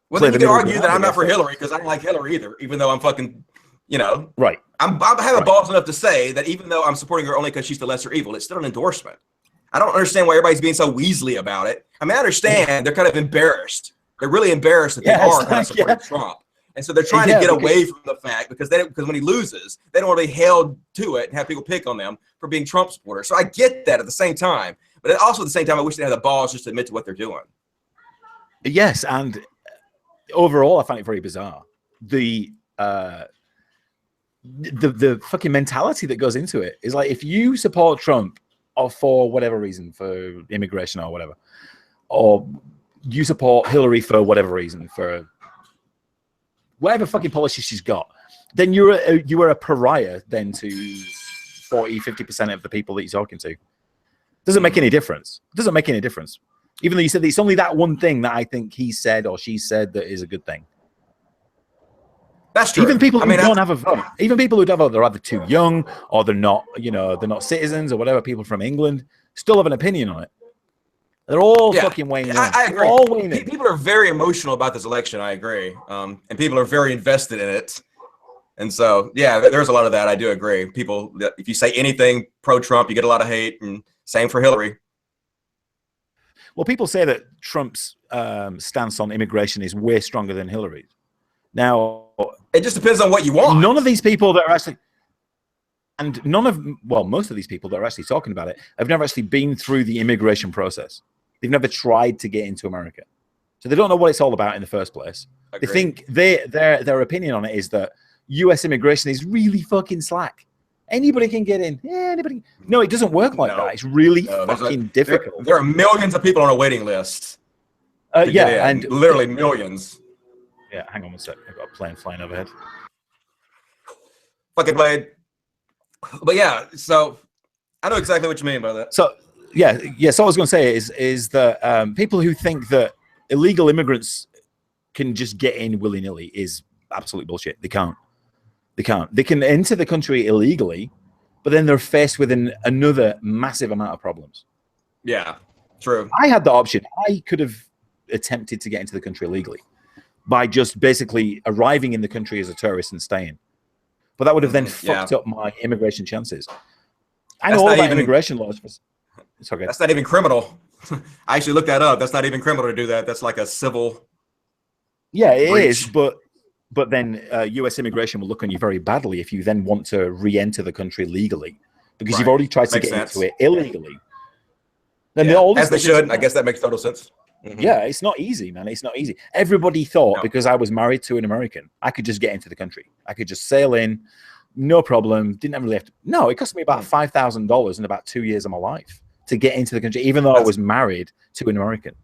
Well, then you could argue that I'm not for Hillary because I don't like Hillary either, even though I'm fucking, you know. Right. I have balls enough to say that even though I'm supporting her only because she's the lesser evil, it's still an endorsement. I don't understand why everybody's being so weaselly about it. I mean, I understand they're kind of embarrassed. They're really embarrassed that they are kind of supporting Trump. And so they're trying to get away from the fact because when he loses, they don't want to be held to it and have people pick on them for being Trump supporters. So I get that at the same time, but also at the same time, I wish they had the balls just to admit to what they're doing. Yes, and overall, I find it very bizarre. The fucking mentality that goes into it is like, if you support Trump or for whatever reason, for immigration or whatever, or you support Hillary for whatever reason, for whatever fucking policy she's got, then you are a pariah then to 40-50% of the people that you're talking to. Doesn't make any difference. It doesn't make any difference. Even though you said it's only that one thing that I think he said or she said that is a good thing. That's true. Even people who don't have a vote, even people who don't vote, they're either too young or they're not, they're not citizens or whatever. People from England still have an opinion on it. They're all fucking weighing in. I agree. All weighing in. People are very emotional about this election. I agree. And people are very invested in it. And so, yeah, there's a lot of that. I do agree. People, if you say anything pro-Trump, you get a lot of hate, and same for Hillary. Well, people say that Trump's stance on immigration is way stronger than Hillary's. Now, it just depends on what you want. None of these people that are actually, and most of these people that are actually talking about it have never actually been through the immigration process. They've never tried to get into America, so they don't know what it's all about in the first place. Agreed. They think their opinion on it is that U.S. immigration is really fucking slack. Anybody can get in. Yeah, anybody. No, it doesn't work like that. It's really fucking difficult. There are millions of people on a waiting list. Yeah, and literally millions. Yeah, hang on one sec. I've got a plane flying overhead. Fucking plane. But yeah, so I know exactly what you mean by that. So yeah. So I was going to say is that people who think that illegal immigrants can just get in willy-nilly is absolute bullshit. They can't. They can enter the country illegally, but then they're faced with another massive amount of problems. Yeah, true. I had the option. I could have attempted to get into the country illegally by just basically arriving in the country as a tourist and staying. But that would have then fucked up my immigration chances. I know all about immigration laws. It's okay. That's not even criminal. I actually looked that up. That's not even criminal to do that. That's like a civil. Yeah, it is, but then U.S. immigration will look on you very badly if you then want to re-enter the country legally, because you've already tried to get into it illegally. Then as they should. I guess that makes total sense. Mm-hmm. Yeah, it's not easy, man. It's not easy. Everybody thought because I was married to an American, I could just get into the country. I could just sail in, no problem. Didn't really have to. No, it cost me about $5,000 in about 2 years of my life to get into the country, even though I was married to an American.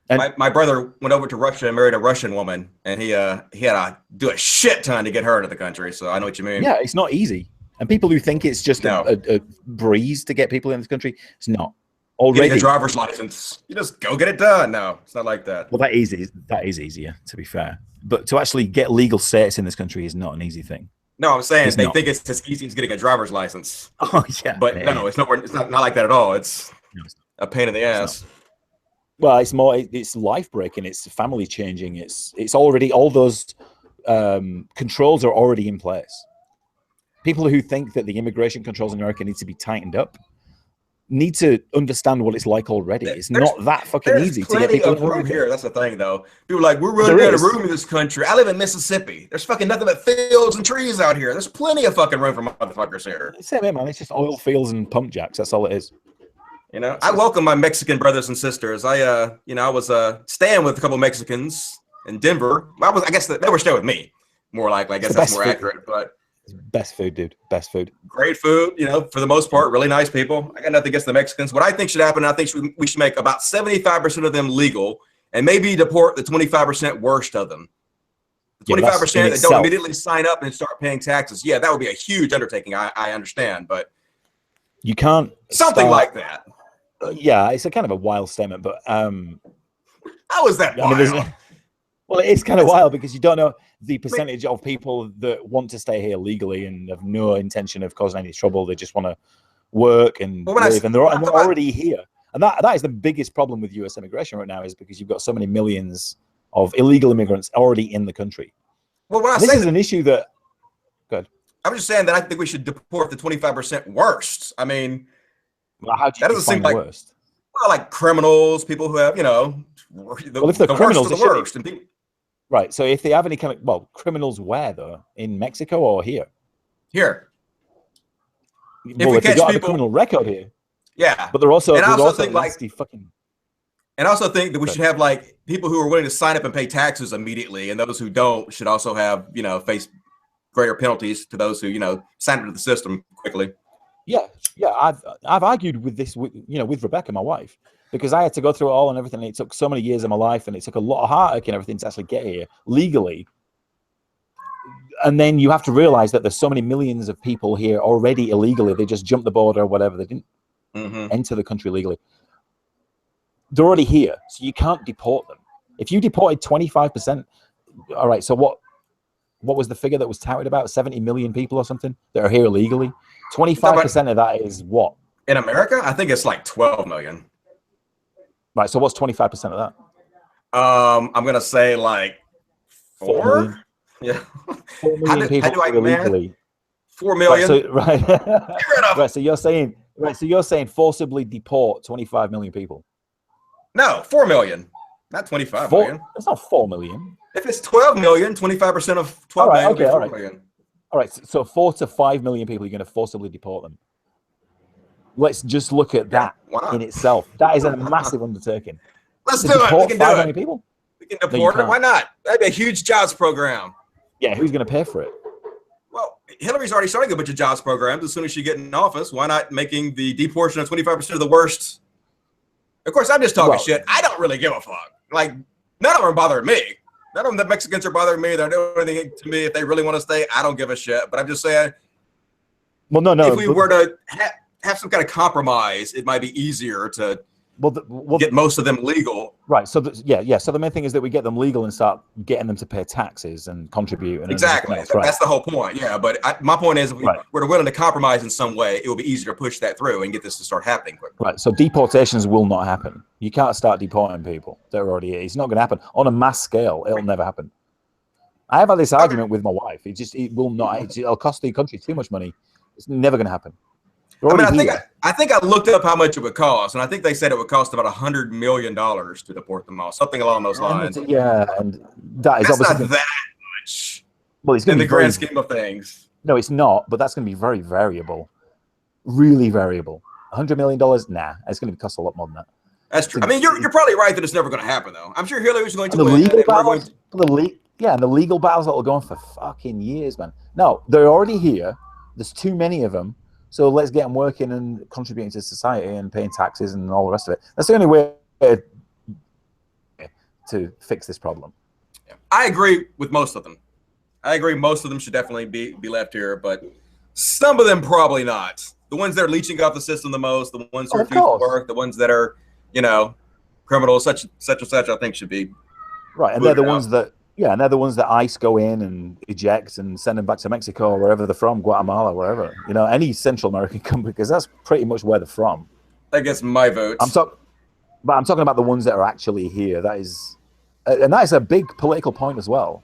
And my brother went over to Russia and married a Russian woman, and he had to do a shit ton to get her into the country. So I know what you mean. Yeah, it's not easy. And people who think it's just a breeze to get people in this country, it's not. Already, getting a driver's license, you just go get it done. No, it's not like that. Well, that is easier, to be fair. But to actually get legal status in this country is not an easy thing. No, I'm saying they think it's as easy as getting a driver's license. Oh yeah, but no, it's not like that at all. It's a pain in the ass. Well, it's life breaking. It's family changing. It's already, all those controls are already in place. People who think that the immigration controls in America need to be tightened up need to understand what it's like already. It's not that fucking easy to get people in room here. That's the thing, though. People are like, we're running out of room in this country. I live in Mississippi. There's fucking nothing but fields and trees out here. There's plenty of fucking room for motherfuckers here. Same here, man. It's just oil fields and pump jacks. That's all it is. You know, I welcome my Mexican brothers and sisters. I was staying with a couple of Mexicans in Denver. I guess they were staying with me, more likely. I guess that's more accurate. But best food, dude. Best food. Great food. You know, for the most part, really nice people. I got nothing against the Mexicans. What I think should happen, I think we should make about 75% of them legal, and maybe deport the 25% worst of them. The 25% that don't immediately sign up and start paying taxes. Yeah, that would be a huge undertaking. I understand, but you can't something like that. Yeah, it's a kind of a wild statement, but how is that wild? I mean, well, it is kind of wild because you don't know the percentage of people that want to stay here legally and have no intention of causing any trouble. They just want to work and live, and they're already here. And that is the biggest problem with U.S. immigration right now, is because you've got so many millions of illegal immigrants already in the country. Well, this is an issue that. Good. I'm just saying that I think we should deport the 25% worst. I mean. Well, how do you define the worst? Well, like criminals, people who have, if the criminals worst of the worst. And people, right. So if they have any kind of, criminals where though? In Mexico or here? Here. Well, if they got a criminal record here. Yeah. But they're also, and I also think And I also think that we should have like people who are willing to sign up and pay taxes immediately, and those who don't should also have, face greater penalties to those who, sign up to the system quickly. Yeah, I've argued with this, with Rebecca, my wife, because I had to go through it all and everything. And it took so many years of my life, and it took a lot of heartache and everything to actually get here legally. And then you have to realize that there's so many millions of people here already illegally. They just jumped the border or whatever. They didn't enter the country legally. They're already here, so you can't deport them. If you deported 25%, all right. So what was the figure that was touted about? 70 million people or something that are here illegally. 25% of that is what? In America, I think it's like 12 million. Right. So what's 25% of that? I'm gonna say like 4. Yeah. 4 million How people do I math? illegally. 4 Right. million. So right. Get rid of them. Right. So you're saying forcibly deport 25 million people. No, 4 million, not 25 million. That's not 4 million. If it's 12 million, 25% of 12 All right. million Okay. will be All 4 right. million. All right. So 4 to 5 million people, you're going to forcibly deport them. Let's just look at Yeah, that why not? in itself. That is a massive undertaking. Let's To do it. We deport can 5 do million it. people? We can No, you deport it. can't. Why not? That'd be a huge jobs program. Yeah. Who's going to pay for it? Well, Hillary's already starting a bunch of jobs programs as soon as she gets in office. Why not making the deportation of 25% of the worst? Of course, I'm just talking shit. I don't really give a fuck. Like, none of them are bothering me. None of them, the Mexicans are bothering me. They're doing anything to me. If they really want to stay, I don't give a shit. But I'm just saying, well, no. if we were to have some kind of compromise, it might be easier to get most of them legal. Right. So yeah. So the main thing is that we get them legal and start getting them to pay taxes and contribute. And Exactly. else, right? That's the whole point. Yeah. But my point is, if we were willing to compromise in some way, it will be easier to push that through and get this to start happening quickly. Right. So deportations will not happen. You can't start deporting people. They're already. It's not going to happen on a mass scale. It'll never happen. I have had this argument with my wife. It will not. It'll cost the country too much money. It's never going to happen. I think I looked up how much it would cost, and I think they said it would cost about $100 million to deport them all, something along those lines. Yeah, and that's obviously not that much. Well, it's going to be in the grand scheme of things. No, it's not. But that's going to be very variable, really variable. $100 million? Nah, it's going to cost a lot more than that. That's true. I mean, you're probably right that it's never going to happen, though. I'm sure Hillary's going to win. And the legal battles that will go on for fucking years, man. No, they're already here. There's too many of them. So let's get them working and contributing to society and paying taxes and all the rest of it. That's the only way to fix this problem. I agree with most of them. I agree most of them should definitely be left here, but some of them probably not. The ones that are leeching off the system the most, the ones who refuse to work, the ones that are, criminals, such and such, I think should be. Right, and they're the ones that, and they're the ones that ICE go in and eject and send them back to Mexico or wherever they're from, Guatemala, wherever. Any Central American country, because that's pretty much where they're from. That gets my vote. But I'm talking about the ones that are actually here. That is a big political point as well.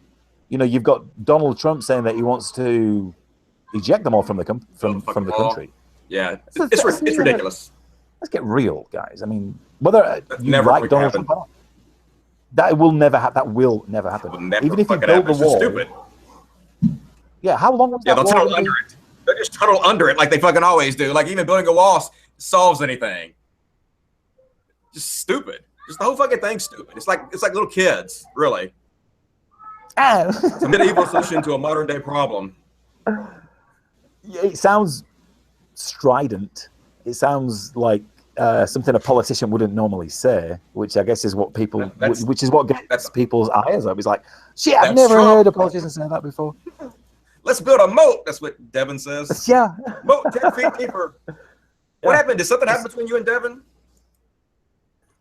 You've got Donald Trump saying that he wants to eject them all from the country. Yeah, it's ridiculous. Let's get real, guys. I mean, whether you never like Donald Trump or not, that will never happen. That will never happen. Even if you build the wall. Stupid. Yeah, how long was that? They'll tunnel under it. They'll just tunnel under it like they fucking always do. Like even building a wall solves anything. Just stupid. Just the whole fucking thing's stupid. It's like little kids, really. It's a medieval solution to a modern day problem. Yeah, it sounds strident. It sounds like something a politician wouldn't normally say, which I guess is what which is what gets people's eyes up. It's like, shit, I've never heard a politician say that before. Let's build a moat. That's what Devin says. Yeah. Moat 10 feet deeper. What happened? Did something happen between you and Devin?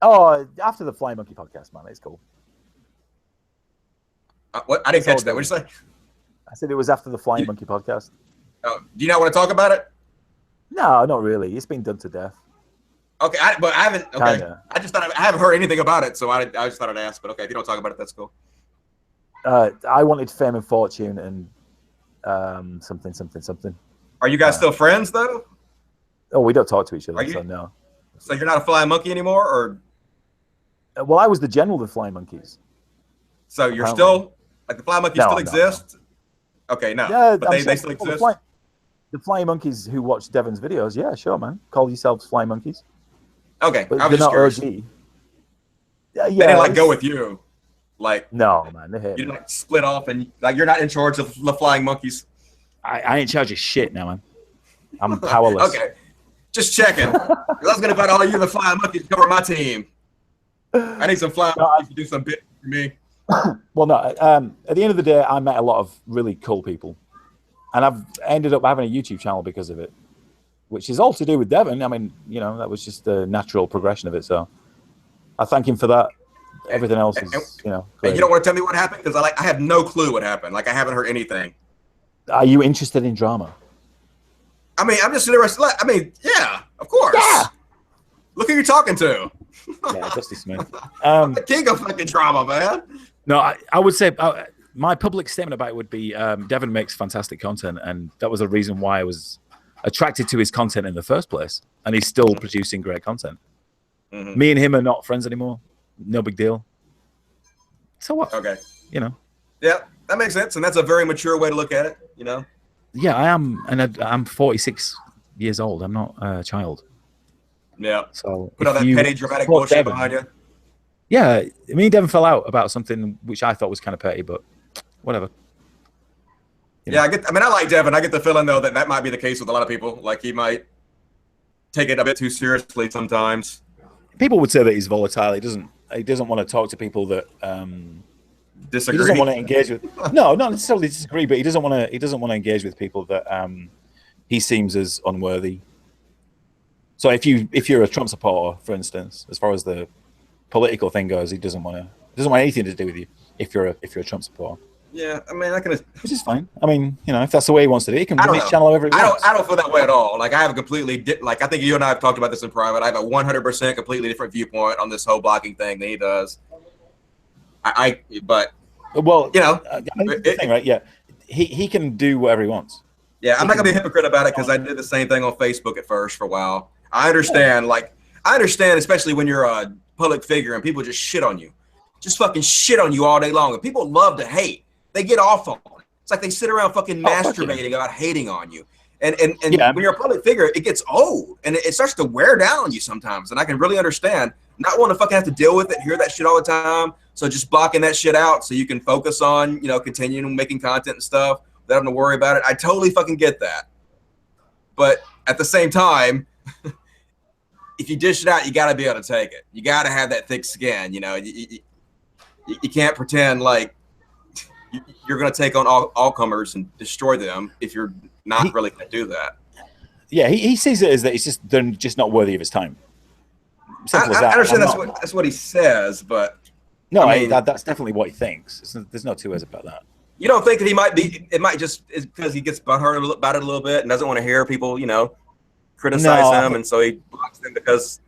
Oh, after the Flying Monkey podcast, man, it's cool. What? I didn't catch that. What did you say? I said it was after the Flying Monkey podcast. Oh, do you not want to talk about it? No, not really. It's been done to death. Okay, but I haven't. Okay, kinda. I just thought I haven't heard anything about it, so I just thought I'd ask. But okay, if you don't talk about it, that's cool. I wanted fame and fortune and something. Are you guys still friends though? Oh, we don't talk to each other, so no. So you're not a flying monkey anymore, or? Well, I was the general of the Flying Monkeys. So you're still like the Flying Monkeys still exist? No. Okay, no, yeah, but they still exist. The Flying Monkeys who watch Devin's videos, yeah, sure, man. Call yourselves Flying Monkeys. Okay, but I was just curious. OG. Yeah, they didn't go with you. Like no, man, they hate you didn't split off and you're not in charge of the Flying Monkeys. I ain't in charge of shit now, man. I'm powerless. Okay, just checking. I was gonna invite all of you the Flying Monkeys to cover my team. I need some Flying Monkeys to do some bit for me. Well, no. At the end of the day, I met a lot of really cool people, and I've ended up having a YouTube channel because of it, which is all to do with Devin. I mean, that was just the natural progression of it. So I thank him for that. Everything else is, And you don't want to tell me what happened because I have no clue what happened. Like I haven't heard anything. Are you interested in drama? I mean, I'm just interested. I mean, yeah, of course. Yeah. Look who you're talking to. Yeah, Dusty Smith. The king of fucking drama, man. No, I would say my public statement about it would be Devon makes fantastic content, and that was a reason why I was attracted to his content in the first place, and he's still producing great content. Me and him are not friends anymore. No big deal. So what? Okay. You know. Yeah, that makes sense, and that's a very mature way to look at it. You know. Yeah, I am, and I'm 46 years old. I'm not a child. Yeah. So put all that petty, dramatic bullshit Devon behind you. Yeah, me and Devon fell out about something which I thought was kind of petty, but whatever. Yeah, I like Devon. I get the feeling though that might be the case with a lot of people. Like he might take it a bit too seriously sometimes. People would say that he's volatile. He doesn't want to talk to people that disagree. He doesn't want to engage with. No, not necessarily disagree, but he doesn't want to engage with people that he seems as unworthy. So if you're a Trump supporter, for instance, as far as the political thing goes, he doesn't want anything to do with you if you're a Trump supporter. Yeah, I mean, which is fine. I mean, if that's the way he wants to do it, he can run his channel however he wants. I don't feel that way at all. Like I have a completely like I think you and I have talked about this in private. I have a 100% completely different viewpoint on this whole blocking thing than he does. But well, the thing, right? Yeah, he can do whatever he wants. Yeah, I'm not gonna be a hypocrite about it because I did the same thing on Facebook at first for a while. I understand, especially when you're a public figure and people just shit on you, just fucking shit on you all day long. And people love to hate. They get off on it. It's like they sit around fucking masturbating about hating on you. And when you're a public figure, it gets old and it starts to wear down on you sometimes. And I can really understand not wanting to fucking have to deal with it, hear that shit all the time. So just blocking that shit out so you can focus on, continuing making content and stuff without having to worry about it. I totally fucking get that. But at the same time, if you dish it out, you got to be able to take it. You got to have that thick skin. You can't pretend like you're going to take on all comers and destroy them if you're not really going to do that. Yeah, he sees it as that they're just not worthy of his time. Simple as that. I understand that's what he says, but no, that's definitely what he thinks. There's no two ways about that. You don't think that he might be? It might just is because he gets butthurt about it a little bit and doesn't want to hear people, criticize him, and so he blocks them because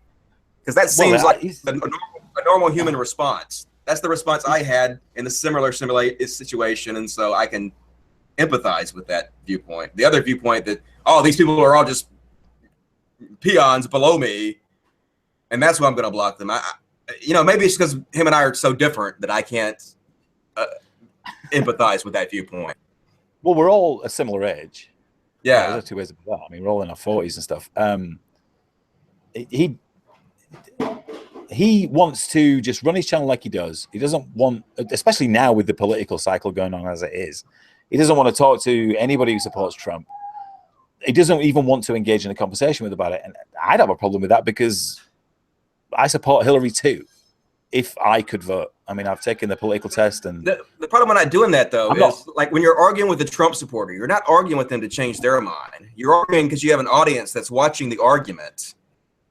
that seems like a normal human response. That's the response I had in a similar situation, and so I can empathize with that viewpoint. The other viewpoint that these people are all just peons below me, and that's why I'm going to block them. Maybe it's because him and I are so different that I can't empathize with that viewpoint. Well, we're all a similar age. Yeah, there's two ways about that. I mean, we're all in our 40s and stuff. He wants to just run his channel like he does. He doesn't want, especially now with the political cycle going on as it is, he doesn't want to talk to anybody who supports Trump. He doesn't even want to engage in a conversation with about it. And I'd have a problem with that because I support Hillary too, if I could vote. I mean, I've taken the political test, and the problem with not doing that though is like when you're arguing with a Trump supporter, you're not arguing with them to change their mind. You're arguing because you have an audience that's watching the argument,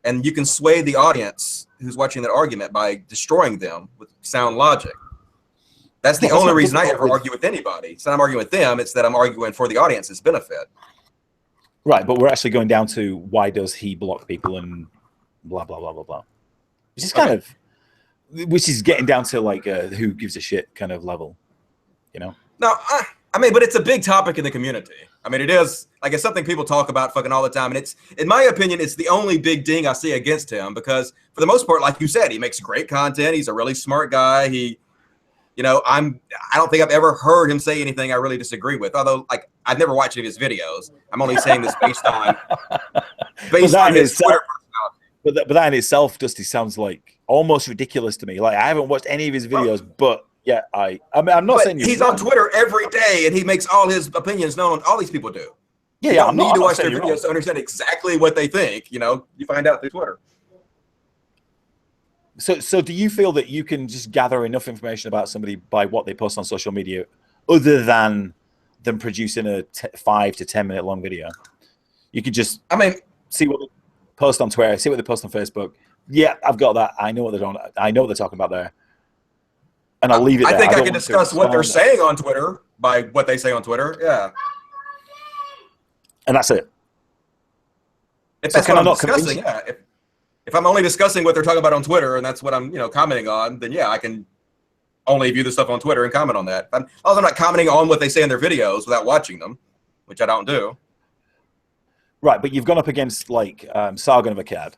and you can sway the audience who's watching that argument by destroying them with sound logic. That's the only reason I ever argue with anybody. It's not I'm arguing with them; it's that I'm arguing for the audience's benefit. Right, but we're actually going down to why does he block people and blah blah blah blah blah, which is kind of. Which is getting down to like who gives a shit kind of level, No, but it's a big topic in the community. I mean, it is like it's something people talk about fucking all the time, and it's, in my opinion, it's the only big ding I see against him because for the most part, like you said, he makes great content. He's a really smart guy. I don't think I've ever heard him say anything I really disagree with. Although, like, I've never watched any of his videos. I'm only saying this based on his Twitter. But that in itself, Dusty, sounds like almost ridiculous to me. Like I haven't watched any of his videos, but yeah, I'm not saying he's on Twitter every day and he makes all his opinions known. All these people do. Yeah, you don't need to watch their videos to understand exactly what they think. You find out through Twitter. So do you feel that you can just gather enough information about somebody by what they post on social media, other than them producing a 5 to 10 minute long video? You could just, see what they post on Twitter, see what they post on Facebook. Yeah, I've got that. I know what they're doing. I know what they're talking about there. And I'll leave it there. I think I can discuss what they're saying on Twitter by what they say on Twitter. Yeah. And that's it. If that's what I'm discussing, yeah. If I'm only discussing what they're talking about on Twitter and that's what I'm, commenting on, then yeah, I can only view the stuff on Twitter and comment on that. I'm not commenting on what they say in their videos without watching them, which I don't do. Right, but you've gone up against like Sargon of Akkad.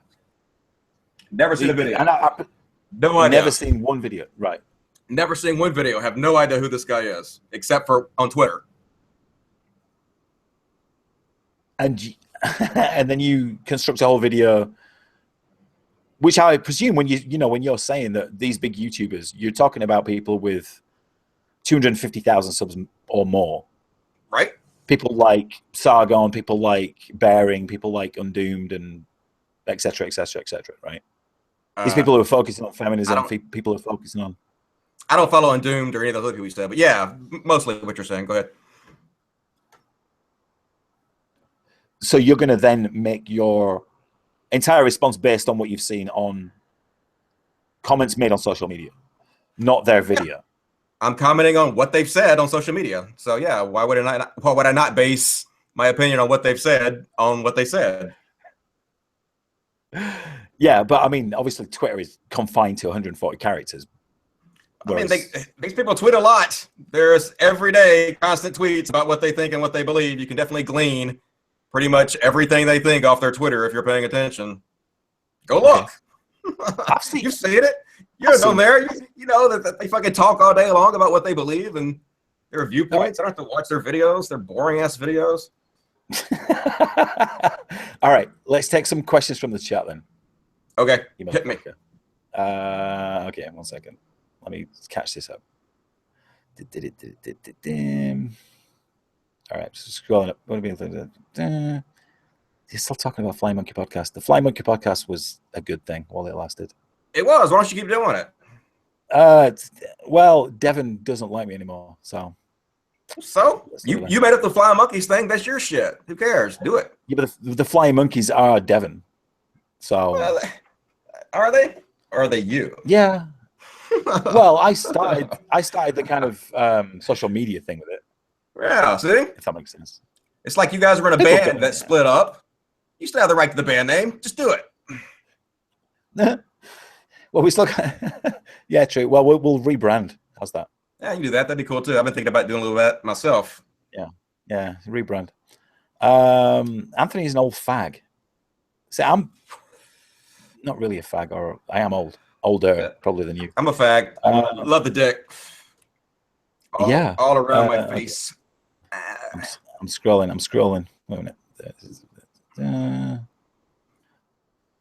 Never seen a video. No idea. Never seen one video. Right. Never seen one video. Have no idea who this guy is, except for on Twitter. And and then you construct a whole video, which I presume when when you're saying that these big YouTubers, you're talking about people with 250,000 subs or more, right? People like Sargon, people like Bearing, people like Undoomed, and etc., etc., etc. Right? These people who are focusing on feminism, people who are focusing on. I don't follow Undoomed or any of those other people you said, but yeah, mostly what you're saying. Go ahead. So you're going to then make your entire response based on what you've seen on comments made on social media, not their video. Yeah. I'm commenting on what they've said on social media. So yeah, why would I not base my opinion on what they've said on what they said? Yeah, but I mean, obviously Twitter is confined to 140 characters. Whereas... I mean, these people tweet a lot. There's everyday constant tweets about what they think and what they believe. You can definitely glean pretty much everything they think off their Twitter if you're paying attention. Go look. You've seen it. You're on there. You know that they fucking talk all day long about what they believe and their viewpoints. I don't have to watch their videos. They're boring ass videos. All right, let's take some questions from the chat then. Okay, hit me. Okay, 1 second. Let me catch this up. All right, just scrolling up. You're still talking about Fly Monkey Podcast. The Fly Monkey Podcast was a good thing while it lasted. It was. Why don't you keep doing it? Well, Devin doesn't like me anymore, so. So you made up the Flying Monkeys thing. That's your shit. Who cares? Do it. Yeah, but the Flying Monkeys are Devin. So are they? Or are they you? Yeah. Well, I started the kind of social media thing with it. Yeah, see? If that makes sense. It's like you guys were in a band that split up. You still have the right to the band name. Just do it. Well, we still yeah, true. Well, we'll rebrand. How's that? Yeah, you can do that. That'd be cool too. I've been thinking about doing a little bit of that myself. Yeah, rebrand. Anthony's an old fag. See, I'm not really a fag, or I am older probably than you. I'm a fag. Love the dick. All around my face. I'm scrolling. Wait a minute.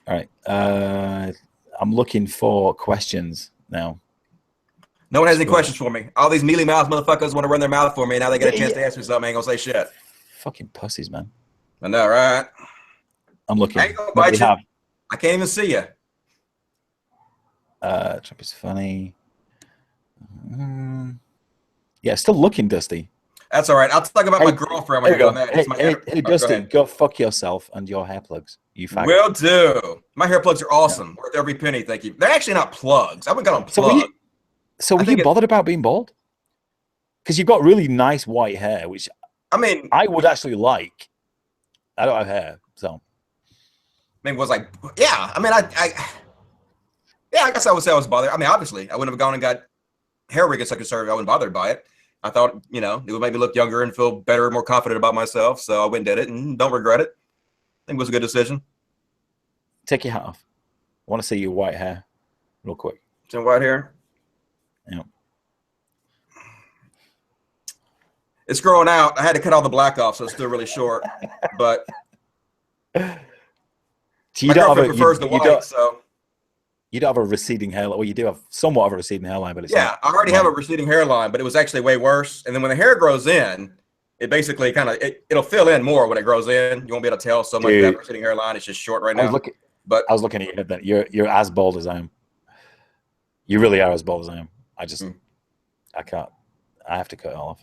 All right. I'm looking for questions now. No one has any questions for me. All these mealy mouth motherfuckers want to run their mouth for me, and now they get a chance to ask me something. I ain't gonna say shit. Fucking pussies, man. I know, right? I'm looking. I ain't gonna bite you. I can't even see you. Trump is funny. Yeah, still looking, Dusty. That's all right. I'll talk about my girlfriend when you're doing that. Hey, Dusty, go fuck yourself and your hair plugs. You faggot. Will do. My hair plugs are awesome. Worth every penny. Thank you. They're actually not plugs. I haven't got them plugged. So were you bothered about being bald? Because you've got really nice white hair, which I would actually like. I don't have hair, so. I mean, I guess I would say I was bothered. I mean, obviously, I wouldn't have gone and got hair reconstructive. I wasn't bothered by it. I thought, it would make me look younger and feel better, more confident about myself. So I went and did it and don't regret it. I think it was a good decision. Take your hat off. I want to see your white hair real quick. Some white hair? Yeah. It's growing out. I had to cut all the black off, so it's still really short. But my girlfriend prefers the white, so. You don't have a receding hairline. Well, you do have somewhat of a receding hairline, but it's I already have a receding hairline, but it was actually way worse. And then when the hair grows in, it basically it'll fill in more when it grows in. You won't be able to tell so much about receding hairline. It's just short right now. I was looking at your head then. You're as bald as I am. You really are as bald as I am. I can't. I have to cut it all off.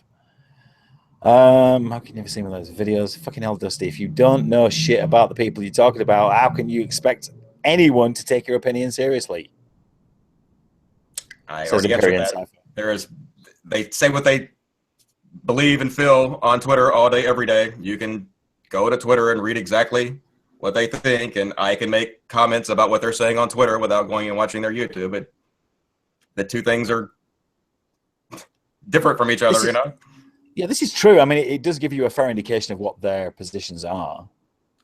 How can you ever see one of those videos? Fucking hell, Dusty. If you don't know shit about the people you're talking about, how can you expect anyone to take your opinion seriously? I already answered that. They say what they believe and feel on Twitter all day, every day. You can go to Twitter and read exactly what they think, and I can make comments about what they're saying on Twitter without going and watching their YouTube. The two things are different from each other, you know? Yeah, this is true. I mean, it does give you a fair indication of what their positions are.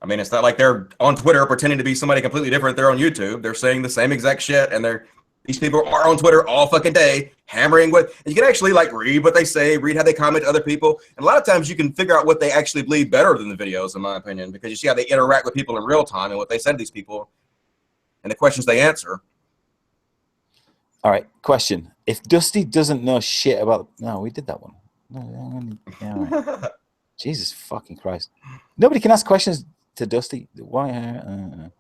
I mean, it's not like they're on Twitter pretending to be somebody completely different. They're on YouTube. They're saying the same exact shit, and these people are on Twitter all fucking day, hammering and you can actually like read what they say, read how they comment to other people, and a lot of times you can figure out what they actually believe better than the videos, in my opinion, because you see how they interact with people in real time and what they say to these people, and the questions they answer. All right, question: if Dusty doesn't know shit about, no, we did that one. No, yeah, all right. Jesus fucking Christ! Nobody can ask questions to Dusty. Why?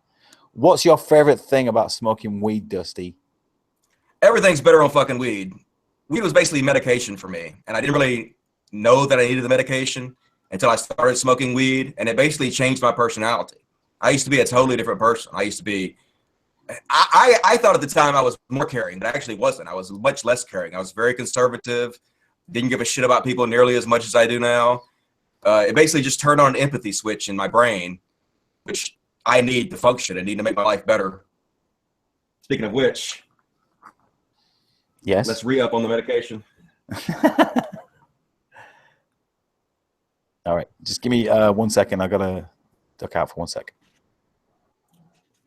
What's your favorite thing about smoking weed, Dusty? Everything's better on fucking weed. Weed was basically medication for me, and I didn't really know that I needed the medication until I started smoking weed, and it basically changed my personality. I used to be a totally different person. I thought at the time I was more caring, but I actually wasn't. I was much less caring. I was very conservative, didn't give a shit about people nearly as much as I do now. It basically just turned on an empathy switch in my brain, which I need to function and need to make my life better. Speaking of which, yes, let's re-up on the medication. All right, just give me 1 second. I gotta duck out for 1 second.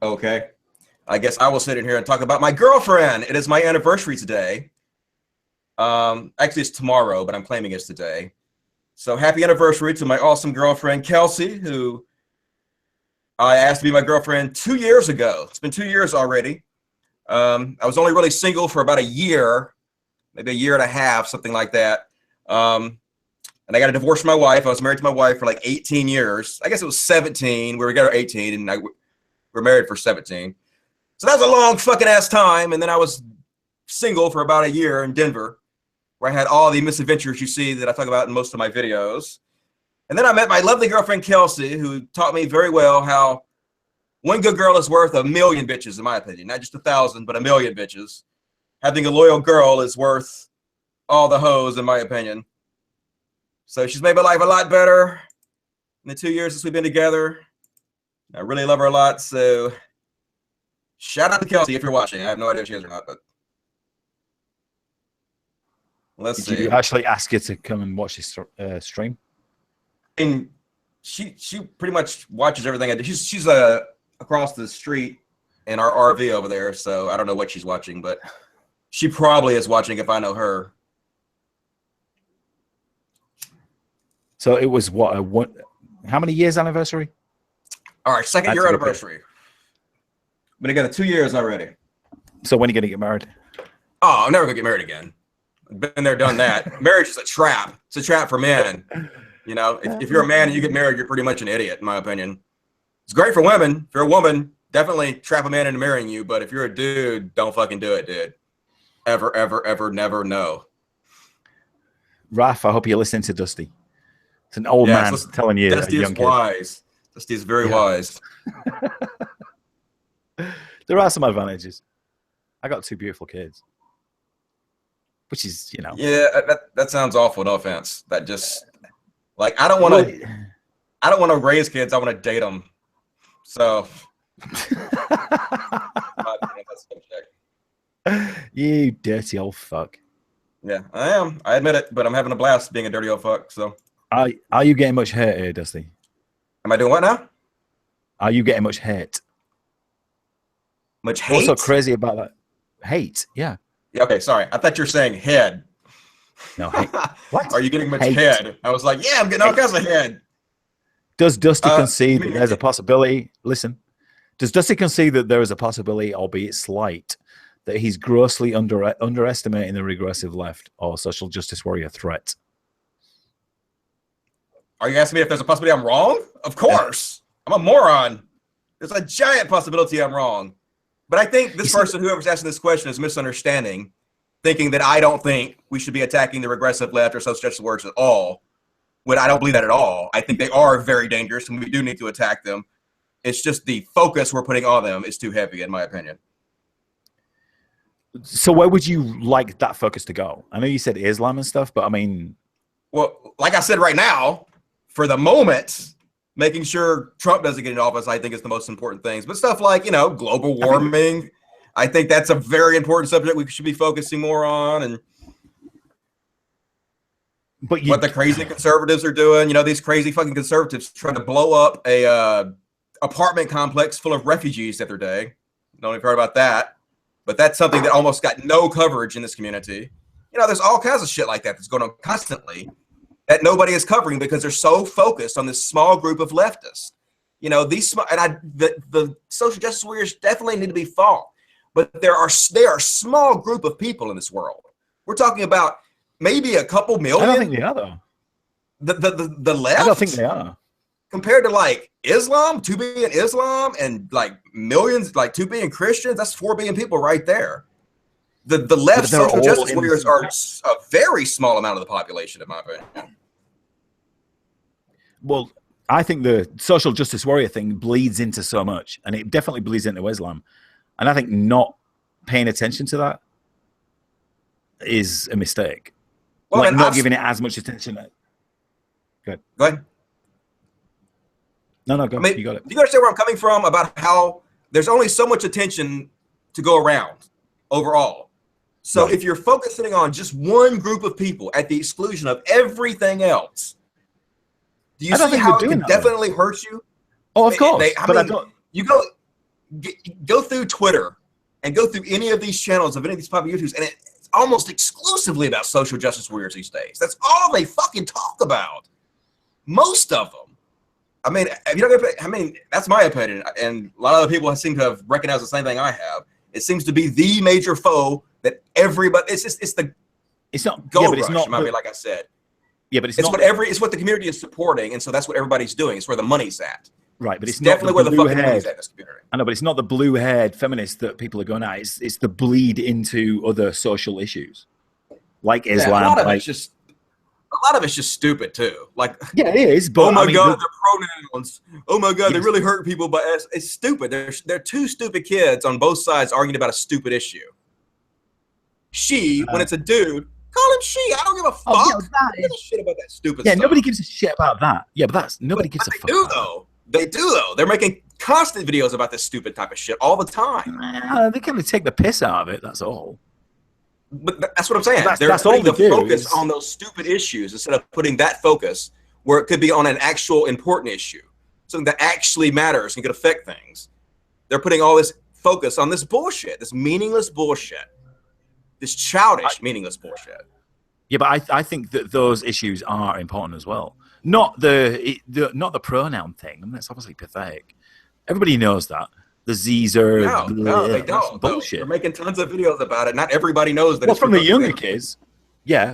Okay. I guess I will sit in here and talk about my girlfriend. It is my anniversary today. Actually, it's tomorrow, but I'm claiming it's today. So happy anniversary to my awesome girlfriend, Kelsey, who I asked to be my girlfriend 2 years ago. It's been 2 years already. I was only really single for about a year, maybe a year and a half, something like that. And I got a divorce from my wife. I was married to my wife for like 18 years. I guess it was 17. We were together 18, and we were married for 17. So that was a long fucking ass time. And then I was single for about a year in Denver, where I had all the misadventures you see that I talk about in most of my videos. And then I met my lovely girlfriend, Kelsey, who taught me very well how one good girl is worth 1,000,000 bitches, in my opinion. Not just 1,000, but 1,000,000 bitches. Having a loyal girl is worth all the hoes, in my opinion. So she's made my life a lot better in the 2 years since we've been together. I really love her a lot. So shout out to Kelsey if you're watching. I have no idea if she is or not, but let's see. Did you actually ask her to come and watch this stream? And she pretty much watches everything I do. She's across the street in our RV over there, so I don't know what she's watching, but she probably is watching if I know her. So it was what? How many years anniversary? All right, second year anniversary. Been together 2 years already. So when are you gonna get married? Oh, I'm never gonna get married again. Been there, done that. Marriage is a trap. It's a trap for men. You know, if you're a man and you get married, you're pretty much an idiot, in my opinion. It's great for women. If you're a woman, definitely trap a man into marrying you. But if you're a dude, don't fucking do it, dude. Ever, ever, ever, never, no. Raph, I hope you're listening to Dusty. It's an old man telling you. Dusty is wise. Dusty is very wise. There are some advantages. I got 2 beautiful kids, which is, you know. Yeah, that sounds awful. No offense. That just like I don't want to raise kids. I want to date them. So. You dirty old fuck. Yeah, I am. I admit it, but I'm having a blast being a dirty old fuck. So. Are you getting much hate here, Dusty? Am I doing what now? Are you getting much hate? Much hate? What's so crazy about that? Hate, yeah. Yeah. Okay, sorry. I thought you were saying head. No, hate. What? Are you getting much head? I was like, yeah, I'm getting all kinds of head. Does Dusty concede that there's a possibility? Listen, does Dusty concede that there is a possibility, albeit slight, that he's grossly underestimating the regressive left or social justice warrior threat? Are you asking me if there's a possibility I'm wrong? Of course. I'm a moron. There's a giant possibility I'm wrong. But I think this person, whoever's asking this question, is misunderstanding, thinking that I don't think we should be attacking the regressive left or social justice warriors at all. When I don't believe that at all. I think they are very dangerous and we do need to attack them. It's just the focus we're putting on them is too heavy, in my opinion. So where would you like that focus to go? I know you said Islam and stuff, but I mean... Well, like I said right now, for the moment, making sure Trump doesn't get in office, I think is the most important things. But stuff like, you know, global warming, I think that's a very important subject we should be focusing more on. And But what the crazy conservatives are doing. These crazy fucking conservatives trying to blow up a apartment complex full of refugees the other day. Don't know if you've heard about that, but that's something that almost got no coverage in this community. There's all kinds of shit like that that's going on constantly that nobody is covering because they're so focused on this small group of leftists. The social justice warriors definitely need to be fought, but they are a small group of people in this world. We're talking about maybe a couple million. I don't think they are, though. The left? I don't think they are. Compared to like Islam, 2 billion Islam, and like millions, like 2 billion Christians, that's 4 billion people right there. The left social justice warriors are a very small amount of the population, in my opinion. Well, I think the social justice warrior thing bleeds into so much, and it definitely bleeds into Islam. And I think not paying attention to that is a mistake. Well, like not giving it as much attention. Go ahead. No, go. You got it. Do you understand where I'm coming from about how there's only so much attention to go around overall? So if you're focusing on just one group of people at the exclusion of everything else, do you see how it can definitely hurt you? Oh, of course. You go through Twitter and go through any of these channels of any of these popular YouTubers, and it's almost exclusively about social justice warriors these days. That's all they fucking talk about. Most of them. I mean, that's my opinion, and a lot of other people seem to have recognized the same thing I have. It seems to be the major foe that everybody. It's not gold rush. It's not. Like I said. Yeah, but it's what the community is supporting, and so that's what everybody's doing. It's where the money's at. Right, but it's definitely not where the fucking money's at in this community. I know, but it's not the blue-haired feminists that people are going at. It's the bleed into other social issues, like Islam. A lot of it's just stupid too. Like, yeah, it is. But oh my god, their pronouns. Oh my god, they really hurt people. But it's stupid. They're two stupid kids on both sides arguing about a stupid issue. She, when it's a dude, call him she. I don't give a fuck. I don't give a shit about that stupid stuff. Yeah, nobody gives a shit about that. Yeah, but nobody gives a fuck. They do though. They're making constant videos about this stupid type of shit all the time. They kind of take the piss out of it. That's all. But that's what I'm saying. That's they're putting the focus on those stupid issues instead of putting that focus where it could be on an actual important issue, something that actually matters and could affect things. They're putting all this focus on this bullshit, this meaningless bullshit, this childish, meaningless bullshit. Yeah, but I think that those issues are important as well. Not the pronoun thing. I mean, that's obviously pathetic. Everybody knows that. The Z's are no, they don't. Bullshit. They're making tons of videos about it. Not everybody knows that. Well, from the younger kids,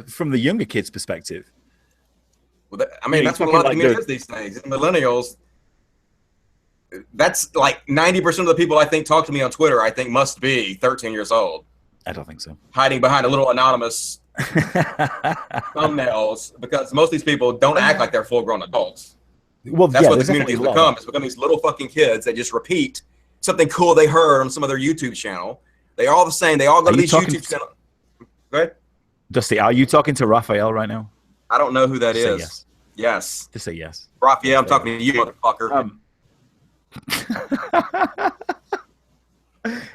from the younger kids' perspective. Well, that's what a lot of the community is these days. Millennials. That's like 90% of the people I think talk to me on Twitter. I think must be 13 years old. I don't think so. Hiding behind a little anonymous thumbnails because most of these people don't act like they're full-grown adults. Well, that's what the community has become. It's become these little fucking kids that just repeat something cool they heard on some of their YouTube channel. They all the same. They all go to these YouTube channels. Go ahead. Dusty, are you talking to Raphael right now? I don't know who that is. Yes. Yes. Just say yes. Raphael, I'm talking to you, motherfucker.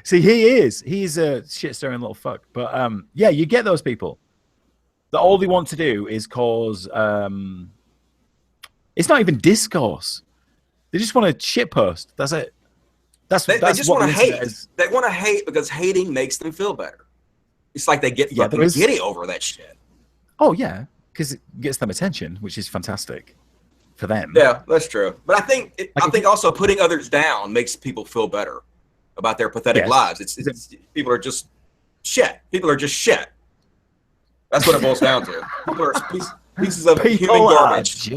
See, he's a shit-stirring little fuck. But yeah, you get those people that all they want to do is cause it's not even discourse. They just want to shitpost. That's it. They just want to hate. They want to hate because hating makes them feel better. It's like they get fucking giddy over that shit. Oh yeah, because it gets them attention, which is fantastic for them. Yeah, that's true. But I think also putting others down makes people feel better about their pathetic lives. It's people are just shit. People are just shit. That's what it boils down to. People are pieces of human garbage.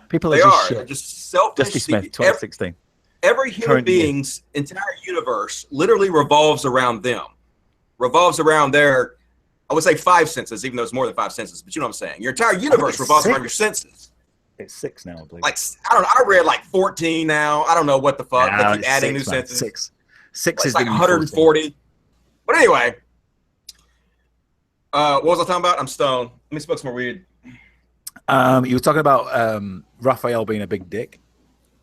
People are just shit. They're just selfish. Dusty Smith, 2016. Every human being's entire universe literally revolves around them. Revolves around their, I would say 5 senses, even though it's more than 5 senses. But you know what I'm saying. Your entire universe revolves around your senses. It's 6 now, I believe. Like I don't know. I read like 14 now. I don't know what the fuck. They keep adding new senses. Six is like 140. But anyway, what was I talking about? I'm stoned. Let me smoke some more weed. You were talking about Raphael being a big dick.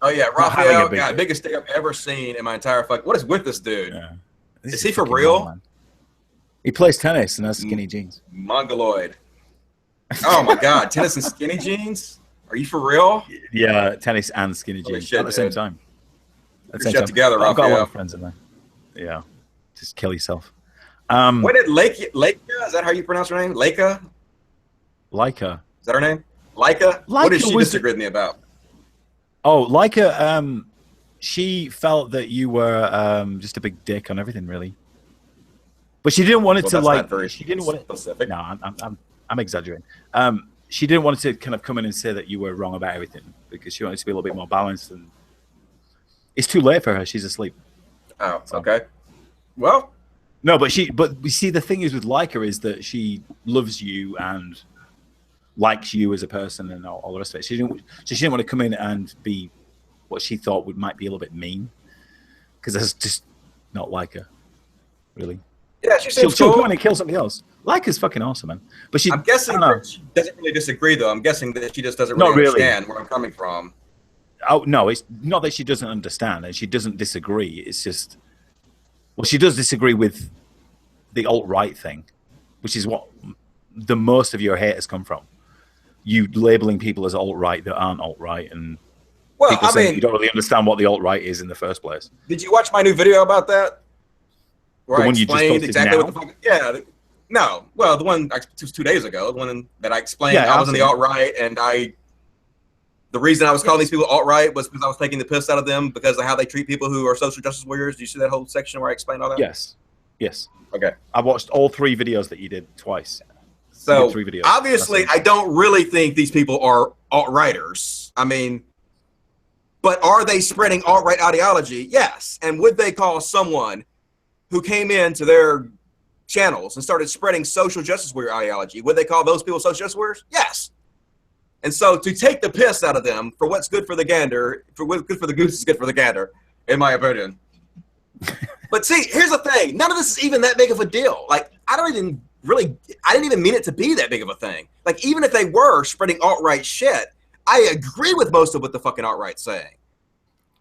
Oh yeah, Raphael, biggest dick I've ever seen in my entire fuck. What is with this dude? Yeah. Is he for real? He plays tennis and has skinny jeans. Mongoloid. Oh my God, tennis and skinny jeans? Are you for real? Yeah, tennis and skinny Holy jeans at shit, the same dude. time. At the Your same shit time, together, but I've got a lot Raphael. of friends in there. Yeah, just kill yourself. What did Leica? Is that how you pronounce her name? Leica? Leica. Is that her name? Leica? What did Leica she was disagree with me about? Leica. She felt that you were just a big dick on everything, really. But she didn't want it Well, to that's like. not very She didn't want it. specific. No, I'm exaggerating. She didn't want it to kind of come in and say that you were wrong about everything because she wanted it to be a little bit more balanced. And it's too late for her. She's asleep. Oh, So. okay. Well, No, but you see, the thing is with Leica is that she loves you and likes you as a person and all the rest of it. She didn't want to come in and be what she thought might be a little bit mean because that's just not Leica, really. yeah, she She'll seems go cool. in and kill somebody else. Leica's fucking awesome, man. But I'm I don't guessing know. that she doesn't really disagree, though. I'm guessing that she just doesn't really Not really. understand where I'm coming from. Oh no, it's not that she doesn't understand and she doesn't disagree. It's just, well, she does disagree with the alt-right thing, which is what the most of your hate has come from. You labeling people as alt-right that aren't alt-right, and Well, people I saying you mean, don't really understand what the alt-right is in the first place. did you watch my new video about that? Where The I one you just explained posted exactly what now? the fuck. Yeah. No. Well, the one it was 2 days ago. The one that I explained Yeah, I was I've in the seen it. alt-right, and the reason I was calling these Yes. people alt-right was because I was taking the piss out of them because of how they treat people who are social justice warriors. Do you see that whole section where I explained all that? Yes. Yes. Okay. I watched all 3 videos that you did twice. You did So 3 videos. obviously, I don't really think these people are alt-righters. I mean, but are they spreading alt-right ideology? Yes. And would they call someone who came into their channels and started spreading social justice warrior ideology, would they call those people social justice warriors? Yes. And so to take the piss out of them for what's good for the gander, for what's good for the goose is good for the gander, in my opinion. But see, here's the thing. None of this is even that big of a deal. Like, I didn't even mean it to be that big of a thing. Like, even if they were spreading alt-right shit, I agree with most of what the fucking alt-right's saying.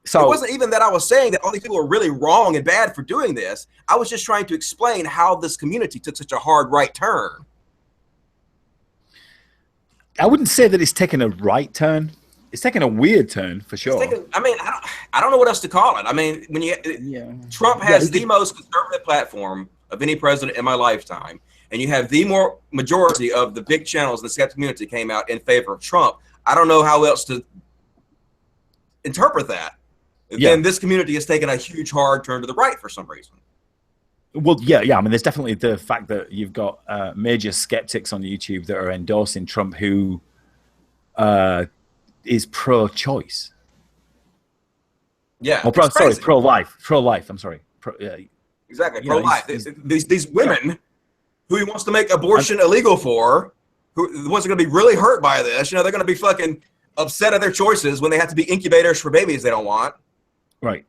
So it wasn't even that I was saying that all these people are really wrong and bad for doing this. I was just trying to explain how this community took such a hard right turn. I wouldn't say that it's taken a right turn. It's taken a weird turn for sure. I don't know what else to call it. I mean, Trump has the most conservative platform of any president in my lifetime, and you have the more majority of the big channels in the skeptic community came out in favor of Trump. I don't know how else to interpret that. Then this community has taken a huge hard turn to the right for some reason. Well, yeah. I mean, there's definitely the fact that you've got major skeptics on YouTube that are endorsing Trump who is pro-choice. Yeah. Oh, pro-life. Pro-life. I'm sorry. Exactly. Pro-life. These women who he wants to make abortion illegal for, who the ones that are going to be really hurt by this, they're going to be fucking upset at their choices when they have to be incubators for babies they don't want. Right.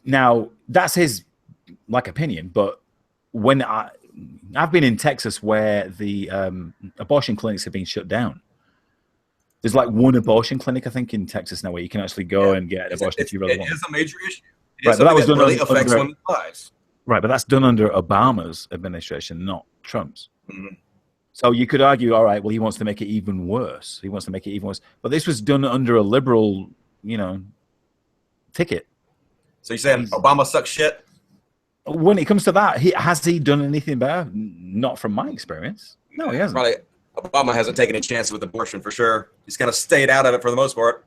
Now, that's his opinion, but when I've been in Texas where the abortion clinics have been shut down. There's one abortion clinic, I think, in Texas now where you can actually go and get an abortion if you really want. It is a major issue. Right, but that was done really affects women's lives. Right, but that's done under Obama's administration, not Trump's. Mm-hmm. So you could argue, all right, well, he wants to make it even worse. But this was done under a liberal, ticket. So you're saying Obama sucks shit? When it comes to that, has he done anything better? Not from my experience. No, he hasn't. Probably Obama hasn't taken a chance with abortion for sure. He's kind of stayed out of it for the most part.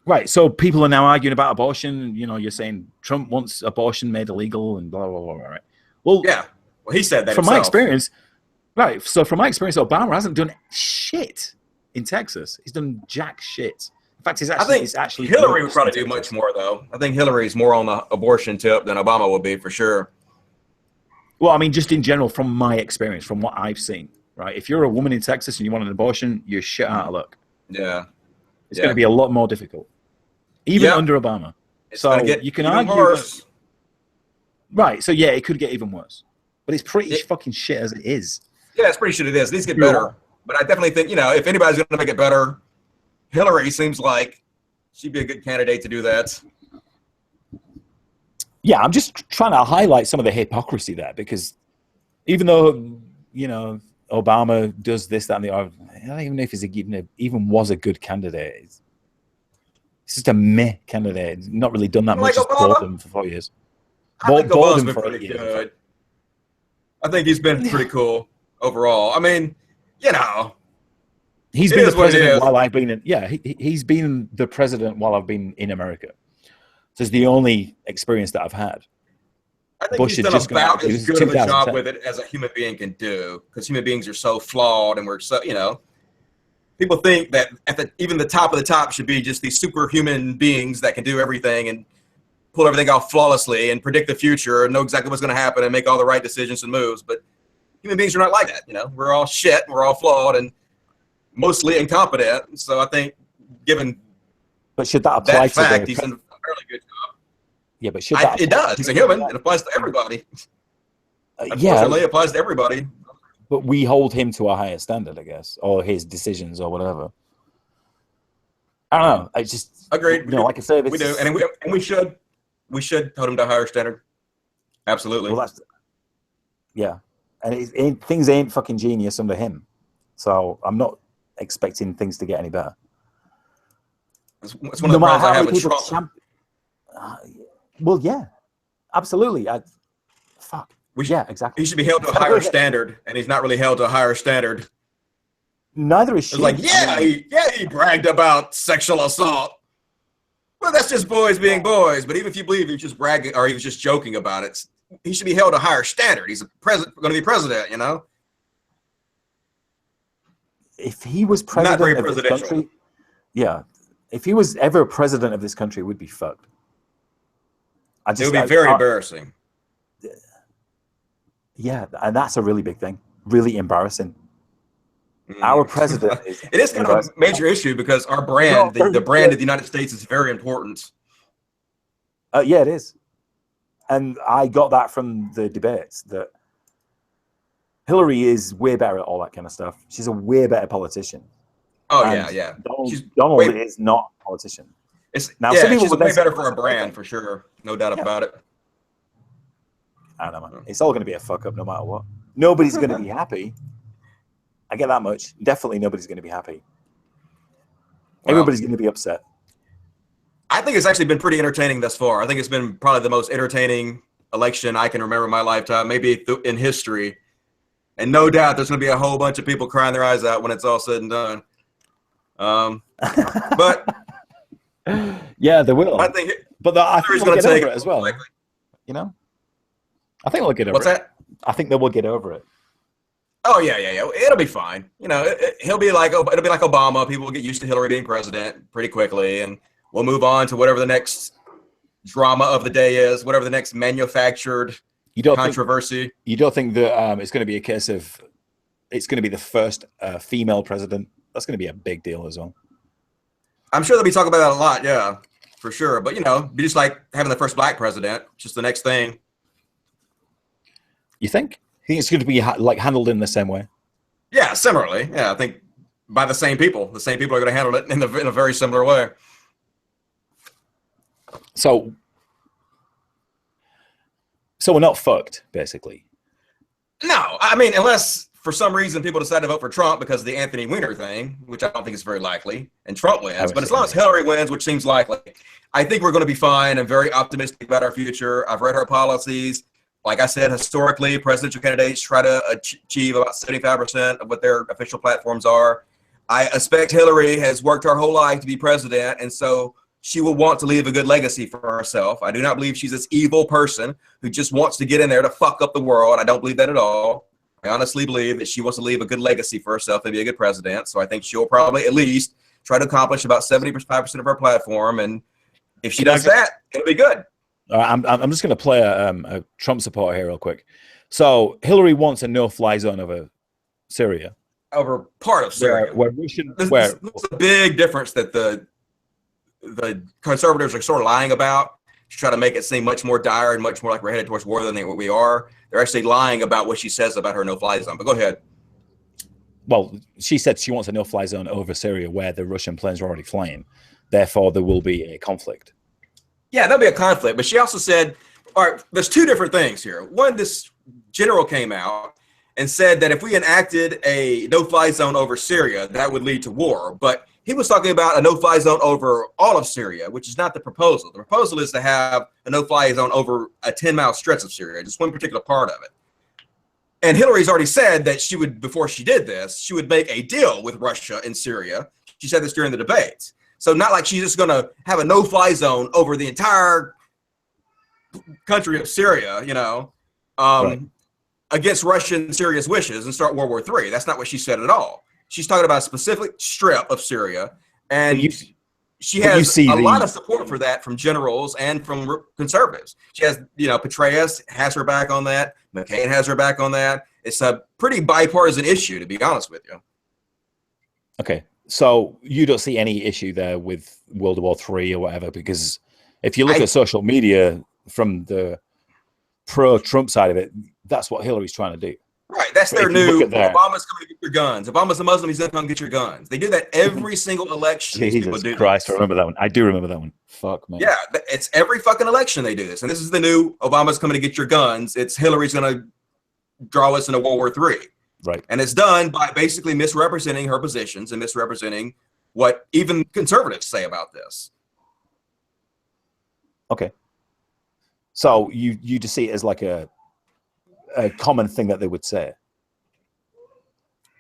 Right. So people are now arguing about abortion. You're saying Trump wants abortion made illegal and blah, blah, blah, blah, right? Well, yeah. Well, he said that from himself. my experience, right. So from my experience, Obama hasn't done shit in Texas. He's done jack shit. In fact, he's actually Hillary would probably do much more, though. I think Hillary's more on the abortion tip than Obama will be, for sure. Well, I mean, just in general, from my experience, from what I've seen, right? If you're a woman in Texas and you want an abortion, you're shit out of luck. Yeah. It's going to be a lot more difficult, even under Obama. So you can argue worse. Right. So, it could get even worse. But it's pretty fucking shit as it is. Yeah, it's pretty shit it is. It needs to get better. But I definitely think, if anybody's going to make it better, Hillary seems like she'd be a good candidate to do that. Yeah, I'm just trying to highlight some of the hypocrisy there because even though, Obama does this, that, and the other. I don't even know if he's even was a good candidate. He's just a meh candidate. He's not really done that much. Just bored for 4 years. I think Obama's been pretty good. I think he's been pretty cool overall. I mean, you know, he's been the president while I've been in. Yeah, he's been the president while I've been in America. So it's the only experience that I've had. I think Bush he's done about as good of a job with it as a human being can do, because human beings are so flawed, and we're so, you know, people think that even the top of the top should be just these superhuman beings that can do everything and pull everything off flawlessly and predict the future and know exactly what's going to happen and make all the right decisions and moves. But human beings are not like that. You know, we're all shit, we're all flawed and mostly incompetent. So I think, given but should that apply to fact, he's done a fairly good job. Yeah, but should that it does. He's a human. It applies to everybody. Unfortunately, it applies to everybody. But we hold him to a higher standard, I guess, or his decisions or whatever. I don't know. I just agreed. You know, like I said, we do, and we should hold him to a higher standard. Absolutely. Well, and things ain't fucking genius under him, so I'm not expecting things to get any better. It's one of the problems I have with Trump. Well, yeah, absolutely. Yeah, exactly. He should be held to a higher standard, and he's not really held to a higher standard. Neither is she. It's like, he bragged about sexual assault. Well, that's just boys being boys. But even if you believe he was just bragging or he was just joking about it, he should be held to a higher standard. He's going to be president, you know? If he was president of this country, yeah. If he was ever president of this country, we'd be fucked. It would be very embarrassing. Yeah, and that's a really big thing. Really embarrassing. Our president is. It is kind of a major issue because our brand, the brand of the United States, is very important. Yeah, it is. And I got that from the debates that Hillary is way better at all that kind of stuff. She's a way better politician. Oh, yeah. Donald is not a politician. She's way better for our brand, for sure. No doubt about it. I don't know, man. It's all going to be a fuck up no matter what. Nobody's going to be happy. I get that much. Definitely nobody's going to be happy. Everybody's going to be upset. I think it's actually been pretty entertaining thus far. I think it's been probably the most entertaining election I can remember in my lifetime, maybe in history. And no doubt there's going to be a whole bunch of people crying their eyes out when it's all said and done. But yeah, there will. I think I think they'll get over it as well. Likely. You know, I think they'll get over it. What's that? I think they will get over it. Oh yeah. It'll be fine. You know, it'll be like Obama. People will get used to Hillary being president pretty quickly, and we'll move on to whatever the next drama of the day is, whatever the next manufactured controversy. You don't think that it's going to be a case of it's going to be the first female president? That's going to be a big deal as well. I'm sure they'll be talking about that a lot, yeah, for sure. But, you know, be just like having the first black president, just the next thing. You think? You think it's going to be handled in the same way? Yeah, similarly. Yeah, I think by the same people. The same people are going to handle it in a very similar way. So we're not fucked, basically. No, I mean, unless for some reason people decide to vote for Trump because of the Anthony Weiner thing, which I don't think is very likely, and Trump wins. But as long as Hillary wins, which seems likely, I think we're going to be fine. I'm very optimistic about our future. I've read her policies. Like I said, historically, presidential candidates try to achieve about 75% of what their official platforms are. I expect Hillary has worked her whole life to be president, and so she will want to leave a good legacy for herself. I do not believe she's this evil person who just wants to get in there to fuck up the world. I don't believe that at all. I honestly believe that she wants to leave a good legacy for herself and be a good president. So I think she'll probably at least try to accomplish about 75% of her platform. And if she does that, it'll be good. I'm just going to play a Trump supporter here real quick. So Hillary wants a no-fly zone over Syria. Over part of Syria. There's a big difference that the conservatives are sort of lying about to try to make it seem much more dire and much more like we're headed towards war than we are. They're actually lying about what she says about her no-fly zone. But go ahead. Well, she said she wants a no-fly zone over Syria where the Russian planes are already flying. Therefore, there will be a conflict. Yeah, there'll be a conflict. But she also said, all right, there's two different things here. One, this general came out and said that if we enacted a no-fly zone over Syria, that would lead to war. But he was talking about a no-fly zone over all of Syria, which is not the proposal. The proposal is to have a no-fly zone over a 10-mile stretch of Syria, just one particular part of it. And Hillary's already said that she would, before she did this, she would make a deal with Russia in Syria. She said this during the debates. So not like she's just going to have a no-fly zone over the entire country of Syria, you know, Right. against Russian and Syria's wishes and start World War III. That's not what she said at all. She's talking about a specific strip of Syria, and she has a lot of support for that from generals and from conservatives. She has, you know, Petraeus has her back on that. McCain has her back on that. It's a pretty bipartisan issue, to be honest with you. Okay, so you don't see any issue there with World War III or whatever, because if you look at social media from the pro-Trump side of it, that's what Hillary's trying to do. Right, that's their new, Obama's coming to get your guns. Obama's a Muslim, he's going to come get your guns. They do that every single election. Jesus Christ, I remember that one. I do remember that one. Fuck, man. Yeah, it's every fucking election they do this. And this is the new, Obama's coming to get your guns. It's Hillary's going to draw us into World War III. Right. And it's done by basically misrepresenting her positions and misrepresenting what even conservatives say about this. Okay. So you just see it as like a common thing that they would say.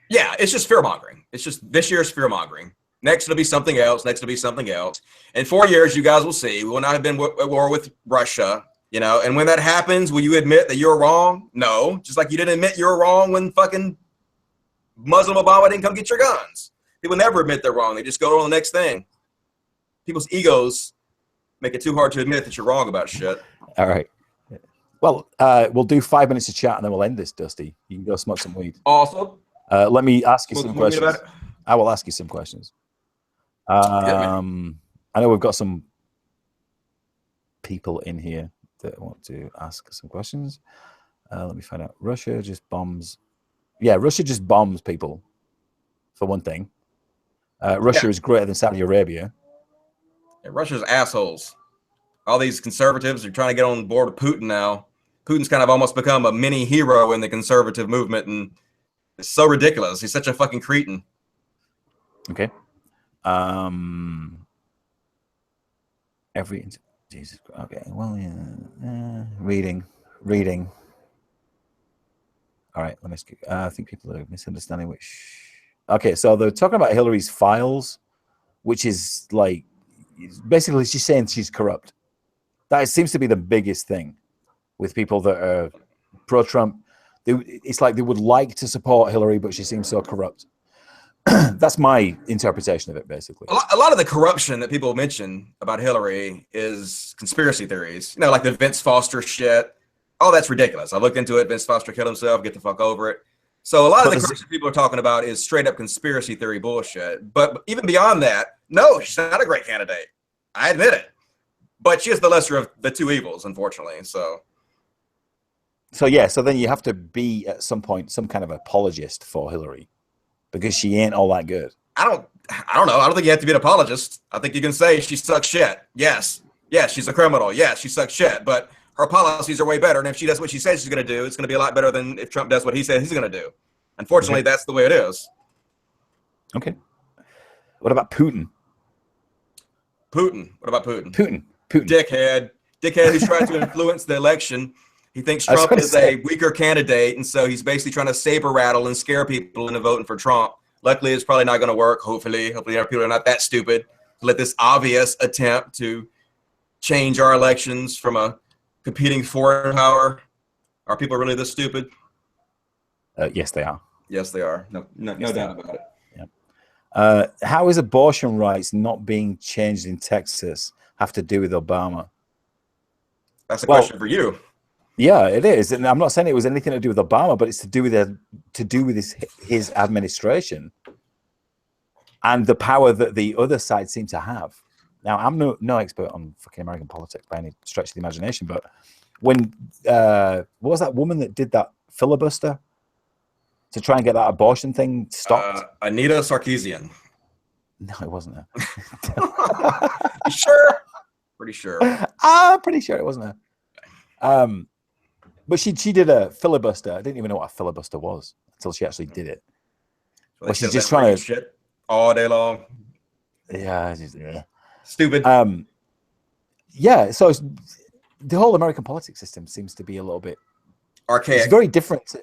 Yeah, it's just fear mongering. It's just this year's fear mongering. Next it'll be something else. Next it'll be something else. In 4 years, you guys will see. We will not have been at war with Russia, you know. And when that happens, will you admit that you're wrong? No. Just like you didn't admit you're wrong when fucking Muslim Obama didn't come get your guns. People never admit they're wrong. They just go on the next thing. People's egos make it too hard to admit that you're wrong about shit. All right. Well, we'll do 5 minutes of chat and then we'll end this, Dusty. You can go smoke some weed. Awesome. Let me ask you some questions. I will ask you some questions. I know we've got some people in here that want to ask some questions. Let me find out. Russia just bombs. Yeah, Russia just bombs people, for one thing. Russia is greater than Saudi Arabia. Yeah, Russia's assholes. All these conservatives are trying to get on board with Putin now. Putin's kind of almost become a mini hero in the conservative movement, and it's so ridiculous. He's such a fucking cretin. Okay. Jesus. Okay. Well, yeah. Reading. All right. Let me. I think people are misunderstanding which. Okay, so they're talking about Hillary's files, which is like basically she's saying she's corrupt. That seems to be the biggest thing with people that are pro-Trump. It's like they would like to support Hillary, but she seems so corrupt. That's my interpretation of it, basically. A lot of the corruption that people mention about Hillary is conspiracy theories. You know, like the Vince Foster shit. Oh, that's ridiculous. I looked into it. Vince Foster killed himself. Get the fuck over it. So a lot of the corruption people are talking about is straight up conspiracy theory bullshit. But even beyond that, no, she's not a great candidate. I admit it. But she is the lesser of the two evils, unfortunately. So yeah, so then you have to be at some point some kind of apologist for Hillary because she ain't all that good. I don't know. I don't think you have to be an apologist. I think you can say she sucks shit. Yes, she's a criminal. Yes, she sucks shit. But her policies are way better. And if she does what she says she's going to do, it's going to be a lot better than if Trump does what he says he's going to do. Unfortunately, that's the way it is. Okay. What about Putin? What about Putin? Putin. Dickhead who's trying to influence the election. He thinks Trump is a weaker candidate, and so he's basically trying to saber rattle and scare people into voting for Trump. Luckily, it's probably not going to work. Hopefully, people are not that stupid to let this obvious attempt to change our elections from a competing foreign power. Are people really this stupid? Yes, they are. Yes, they are. No doubt about it. Yeah. How is abortion rights not being changed in Texas have to do with Obama? That's a question for you. Yeah, it is, and I'm not saying it was anything to do with Obama, but it's to do with his administration and the power that the other side seem to have. Now, I'm no expert on fucking American politics by any stretch of the imagination, but when what was that woman that did that filibuster to try and get that abortion thing stopped? Anita Sarkeesian. No, it wasn't her. You sure? Pretty sure. I'm pretty sure it wasn't her. But she did a filibuster. I didn't even know what a filibuster was until she actually did it. So they Well, she's sit just there and trying read to, shit all day long. yeah. Stupid. Yeah. So the whole American politics system seems to be a little bit, it's Archaic. very different.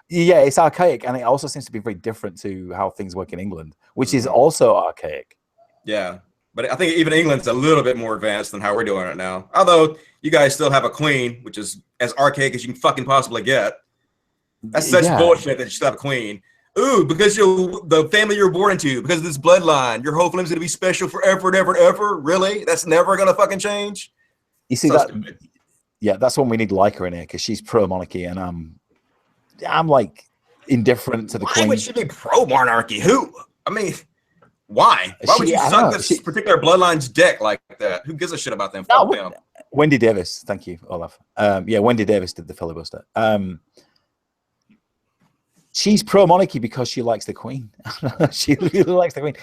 Yeah, it's archaic, and it also seems to be very different to how things work in England, which is also archaic. Yeah. But I think even England's a little bit more advanced than how we're doing it now. Although you guys still have a queen, which is as archaic as you can fucking possibly get. That's such Yeah. bullshit that you still have a queen. Ooh, because you're the family you're born into, because of this bloodline, your whole family's gonna be special forever and ever and ever. Really? That's never gonna fucking change. You see So that? stupid. Yeah, that's when we need Leica in here because she's pro monarchy, and I'm like indifferent to the Why queen. would she be pro monarchy? Who? I mean, why? Why would you suck this particular bloodline's dick like that? Who gives a shit about them? Fuck them. Wendy Davis, thank you, Olaf. Yeah, Wendy Davis did the filibuster. She's pro monarchy because she likes the queen. She really likes the queen.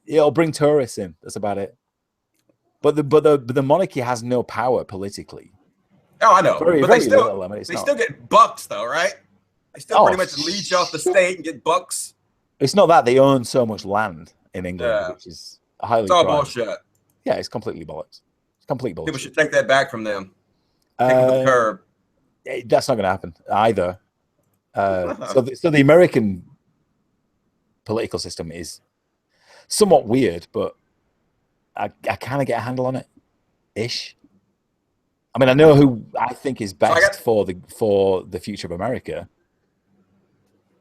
It'll bring tourists in. That's about it. But the monarchy has no power politically. Oh, I know. But they still little, I mean, they still get bucks though, right? They still pretty much leech off the state and get bucks. It's not that they own so much land in England, which is highly. It's all bullshit. Yeah, it's completely bollocks. It's complete bullshit. People should take that back from them. Kick them to the curb. That's not going to happen either. So the American political system is somewhat weird, but I kind of get a handle on it, ish. I mean, I know who I think is best for the future of America,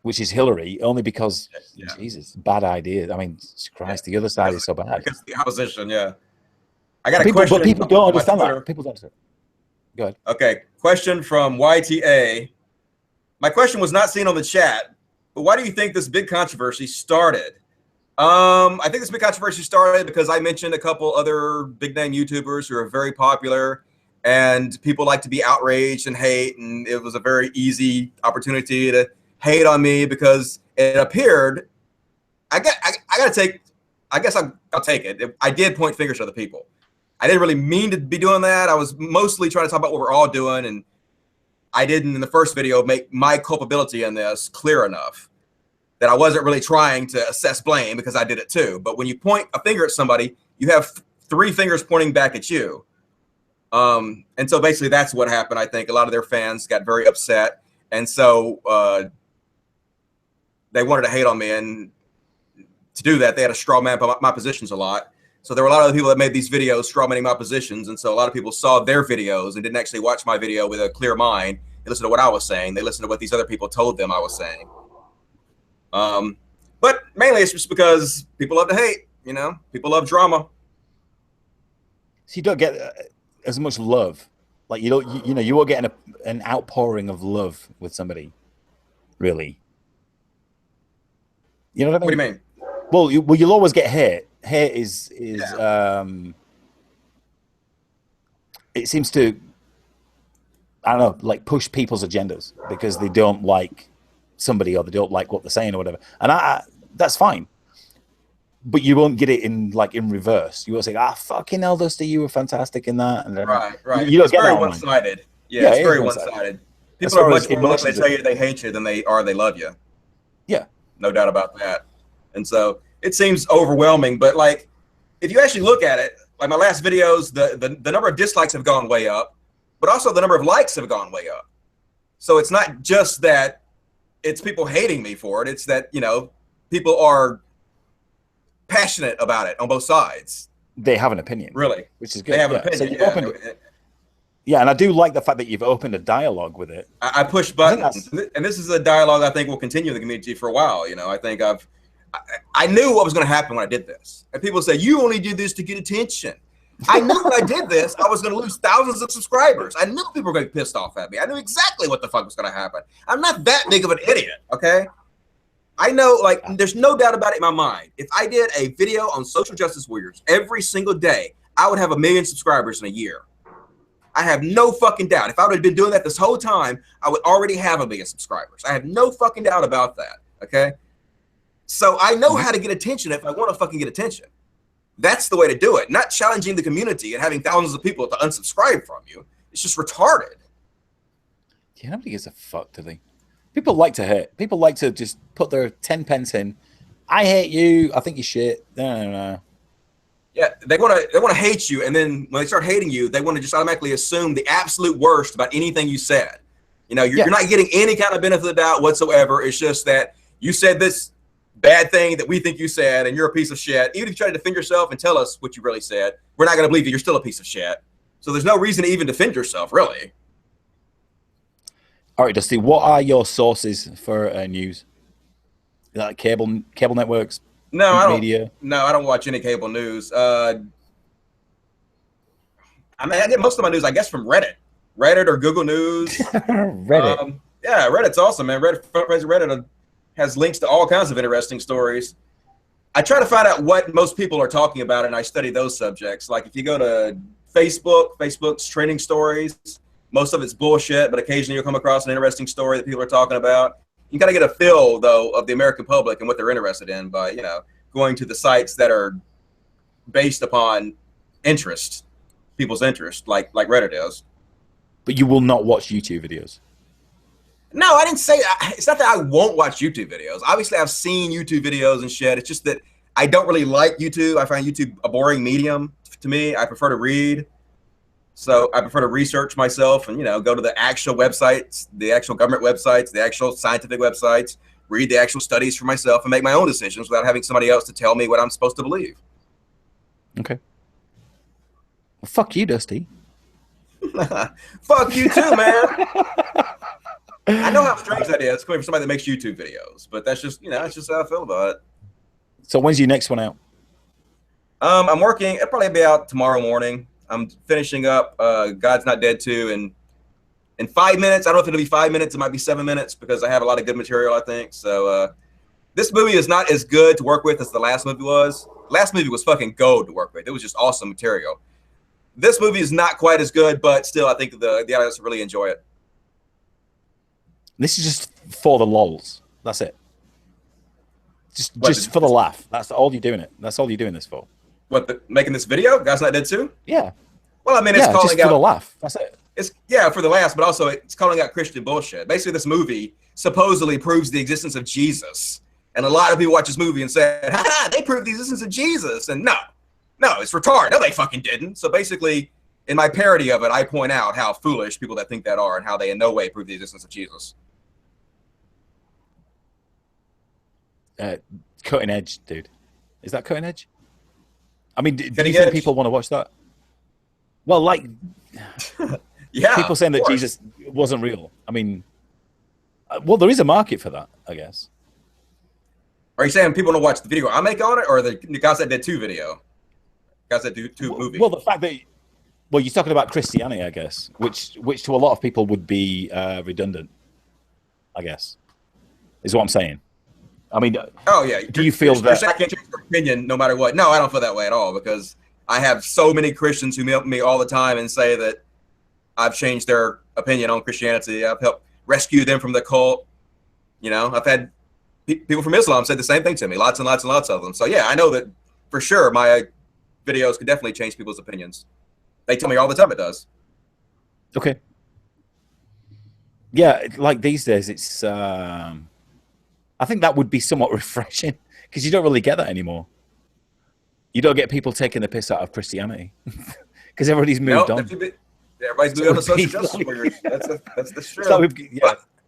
which is Hillary, only because Jesus, bad idea. I mean, Christ, the other side is so bad. Because the opposition, yeah. I got a question. But people don't understand that. People don't understand. Go ahead. Okay, question from YTA. My question was not seen on the chat, but why do you think this big controversy started? I think this big controversy started because I mentioned a couple other big name YouTubers who are very popular, and people like to be outraged and hate, and it was a very easy opportunity to hate on me because it appeared. I guess I'll take it. I did point fingers at other people. I didn't really mean to be doing that. I was mostly trying to talk about what we're all doing, and I didn't in the first video make my culpability in this clear enough that I wasn't really trying to assess blame because I did it too. But when you point a finger at somebody, you have three fingers pointing back at you. And so basically that's what happened. I think a lot of their fans got very upset. And so they wanted to hate on me. And to do that, they had to straw man my positions a lot. So there were a lot of people that made these videos straw manning my positions. And so a lot of people saw their videos and didn't actually watch my video with a clear mind. They listened to what I was saying. They listened to what these other people told them I was saying. But mainly it's just because people love to hate, you know, people love drama. So you don't get as much love. Like you won't get an outpouring of love with somebody, really. You know what I mean? What do you mean? Well, you'll always get hate. Hate is it seems to, I don't know, like push people's agendas because they don't like somebody or they don't like what they're saying or whatever. And that's fine. But you won't get it in reverse. You won't say, fucking hell, Dusty, you were fantastic in that. And right. You don't it's get very that one-sided. Yeah, it's very one-sided. People are much more likely to tell you they hate you than they love you. Yeah. No doubt about that. And so it seems overwhelming. But like, if you actually look at it, like my last videos, the number of dislikes have gone way up, but also the number of likes have gone way up. So it's not just that it's people hating me for it. It's that, you know, people are passionate about it on both sides. They have an opinion. Really? Which is good. They have an opinion. So and I do like the fact that you've opened a dialogue with it. I push buttons. And this is a dialogue I think will continue in the community for a while. You know, I think I knew what was going to happen when I did this. And people say, you only did this to get attention. I knew when I did this, I was going to lose thousands of subscribers. I knew people were going to be pissed off at me. I knew exactly what the fuck was going to happen. I'm not that big of an idiot, okay? I know, like, there's no doubt about it in my mind. If I did a video on social justice warriors every single day, I would have 1 million subscribers in a year. I have no fucking doubt. If I would have been doing that this whole time, I would already have 1 million subscribers. I have no fucking doubt about that, okay? So I know how to get attention if I want to fucking get attention. That's the way to do it. Not challenging the community and having thousands of people to unsubscribe from you. It's just retarded. Yeah, nobody gives a fuck, do they? People like to hate. People like to just put their 10 pence in. I hate you. I think you're shit. No. Yeah, they want to hate you, and then when they start hating you, they want to just automatically assume the absolute worst about anything you said. You know, you're not getting any kind of benefit of the doubt whatsoever. It's just that you said this bad thing that we think you said, and you're a piece of shit. Even if you try to defend yourself and tell us what you really said, we're not going to believe you. You're still a piece of shit. So there's no reason to even defend yourself, really. All right, Dusty, what are your sources for news? Like cable networks, No, print I don't. media? No, I don't watch any cable news. I mean, I get most of my news, I guess, from Reddit or Google News. Reddit. Yeah, Reddit's awesome, man. Reddit has links to all kinds of interesting stories. I try to find out what most people are talking about, and I study those subjects. Like if you go to Facebook's trending stories, most of it's bullshit, but occasionally you'll come across an interesting story that people are talking about. You kind of get a feel, though, of the American public and what they're interested in by, going to the sites that are based upon interest, people's interest, like Reddit is. But you will not watch YouTube videos. No, I didn't say that. It's not that I won't watch YouTube videos. Obviously, I've seen YouTube videos and shit. It's just that I don't really like YouTube. I find YouTube a boring medium to me. I prefer to read. So I prefer to research myself and, go to the actual websites, the actual government websites, the actual scientific websites, read the actual studies for myself and make my own decisions without having somebody else to tell me what I'm supposed to believe. Okay. Well, fuck you, Dusty. Fuck you too, man. I know how strange that is coming from somebody that makes YouTube videos, but that's just, that's just how I feel about it. So when's your next one out? I'm working. It'll probably be out tomorrow morning. I'm finishing up God's Not Dead 2 in 5 minutes. I don't know if it'll be 5 minutes. It might be 7 minutes because I have a lot of good material, I think. So this movie is not as good to work with as the last movie was. Last movie was fucking gold to work with. It was just awesome material. This movie is not quite as good, but still, I think the audience will really enjoy it. This is just for the lols. That's it. Just for the laugh. That's all you're doing it. That's all you're doing this for. Making this video? God's Not Dead 2? Yeah. Well, I mean, it's calling just for out the laugh. That's it. It's for the last, but also it's calling out Christian bullshit. Basically, this movie supposedly proves the existence of Jesus, and a lot of people watch this movie and say, "Ha, they proved the existence of Jesus," and no, it's retarded. No, they fucking didn't. So basically, in my parody of it, I point out how foolish people that think that are, and how they in no way prove the existence of Jesus. Cutting edge, dude. Is that cutting edge? I mean, do you think people want to watch that? Well, like, yeah, people saying that Jesus wasn't real. I mean, well, there is a market for that, I guess. Are you saying people want to watch the video I make on it, or the God's Not Dead 2 video? God's Not Dead 2 movie? Well, the fact that, you're talking about Christianity, I guess, which to a lot of people would be redundant, I guess, is what I'm saying. I mean, oh yeah. Do you feel that I can't change your opinion no matter what? No, I don't feel that way at all, because I have so many Christians who help me all the time and say that I've changed their opinion on Christianity. I've helped rescue them from the cult. I've had people from Islam say the same thing to me, lots and lots and lots of them. So yeah, I know that for sure my videos could definitely change people's opinions. They tell me all the time it does. Okay. Yeah, like these days, it's. I think that would be somewhat refreshing because you don't really get that anymore. You don't get people taking the piss out of Christianity because everybody's moved on. Everybody's moved on to social justice warriors. That's true.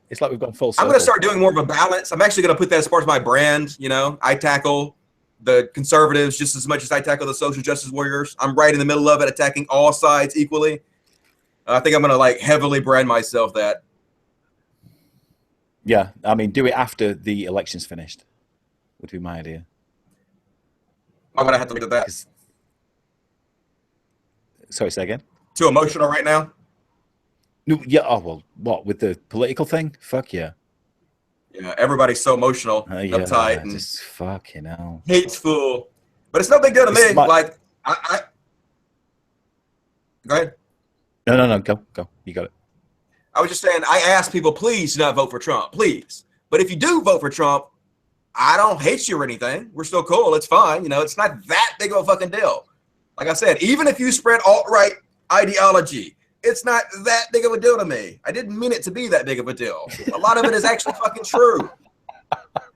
It's like we've gone full circle. I'm going to start doing more of a balance. I'm actually going to put that as part of my brand. I tackle the conservatives just as much as I tackle the social justice warriors. I'm right in the middle of it, attacking all sides equally. I think I'm going to heavily brand myself that. Yeah, I mean, do it after the election's finished, would be my idea. Why would I have to look at that? Sorry, say again? Too emotional right now? No, yeah, oh, well, what, with the political thing? Fuck yeah. Yeah, everybody's so emotional, uptight, and just fucking hell. Hateful. But it's no big deal to me. I Go ahead. No, go. You got it. I was just saying, I ask people, please do not vote for Trump, please. But if you do vote for Trump, I don't hate you or anything. We're still cool. It's fine. It's not that big of a fucking deal. Like I said, even if you spread alt-right ideology, it's not that big of a deal to me. I didn't mean it to be that big of a deal. A lot of it is actually fucking true.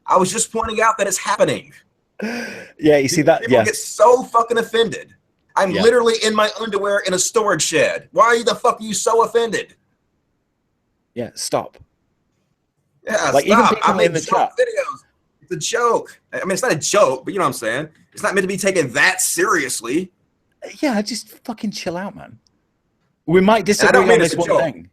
I was just pointing out that it's happening. Yeah, you see that? People get so fucking offended. I'm literally in my underwear in a storage shed. Why the fuck are you so offended? Yeah, stop. Yeah, like stop. Even people in the chat. Videos. It's a joke. I mean, it's not a joke, but you know what I'm saying? It's not meant to be taken that seriously. Yeah, just fucking chill out, man. We might disagree on this one thing.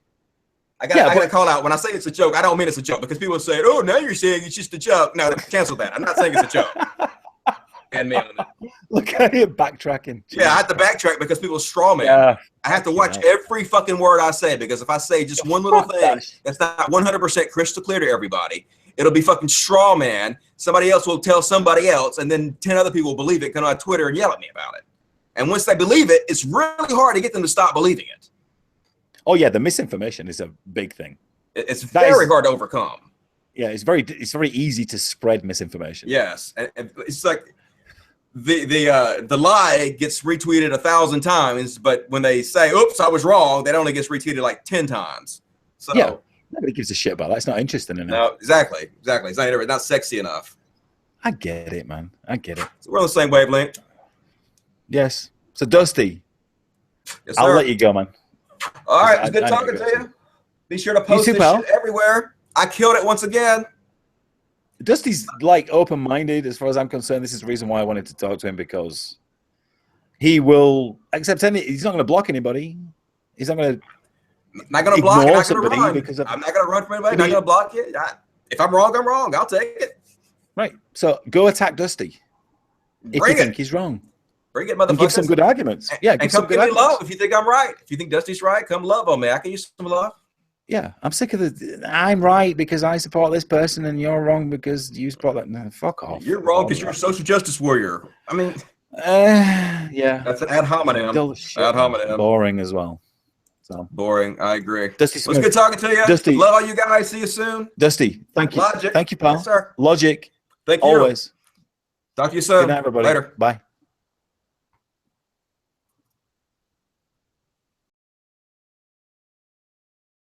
I got to call out. When I say it's a joke, I don't mean it's a joke, because people say, oh, now you're saying it's just a joke. No, cancel that. I'm not saying it's a joke. And man, look at you backtracking. Yeah, I have to backtrack because people straw me. Yeah. I have to watch every fucking word I say, because if I say just one little thing that's not 100% crystal clear to everybody, it'll be fucking straw man. Somebody else will tell somebody else, and then 10 other people will believe it, come on Twitter and yell at me about it. And once they believe it, it's really hard to get them to stop believing it. Oh yeah, the misinformation is a big thing. It's very hard to overcome. Yeah, it's very easy to spread misinformation. Yes, and it's like the lie gets retweeted 1,000 times, but when they say, "Oops, I was wrong," that only gets retweeted like 10 times. So yeah, nobody gives a shit about that. It's not interesting enough. No, exactly. It's not sexy enough. I get it, man. I get it. So we're on the same wavelength. Yes. So Dusty, yes, sir. I'll let you go, man. All right, it's good talking to you. Be sure to post this shit everywhere. I killed it once again. Dusty's like open-minded as far as I'm concerned. This is the reason why I wanted to talk to him, because he will accept any. He's not going to block anybody. He's not going to. Not going to block. Not going to run. Because I'm not going to run from anybody. Not going to block you. If I'm wrong, I'm wrong. I'll take it. Right. So go attack Dusty. If you think he's wrong. Bring it, motherfuckers. And give some good arguments. Yeah, and come give me love if you think I'm right. If you think Dusty's right, come love on me. I can use some love. Yeah, I'm sick of I'm right because I support this person and you're wrong because you support that. No, fuck off. You're wrong because you're a social justice warrior. I mean, yeah. That's an ad hominem. Ad hominem. Boring as well. So boring. I agree. Dusty Smith. It was good talking to you. Dusty. Love all you guys. See you soon. Dusty, thank you. Logic. Thank you, pal. Yes, sir. Logic. Thank you. Always. Talk to you soon. Good night, everybody. Later. Bye.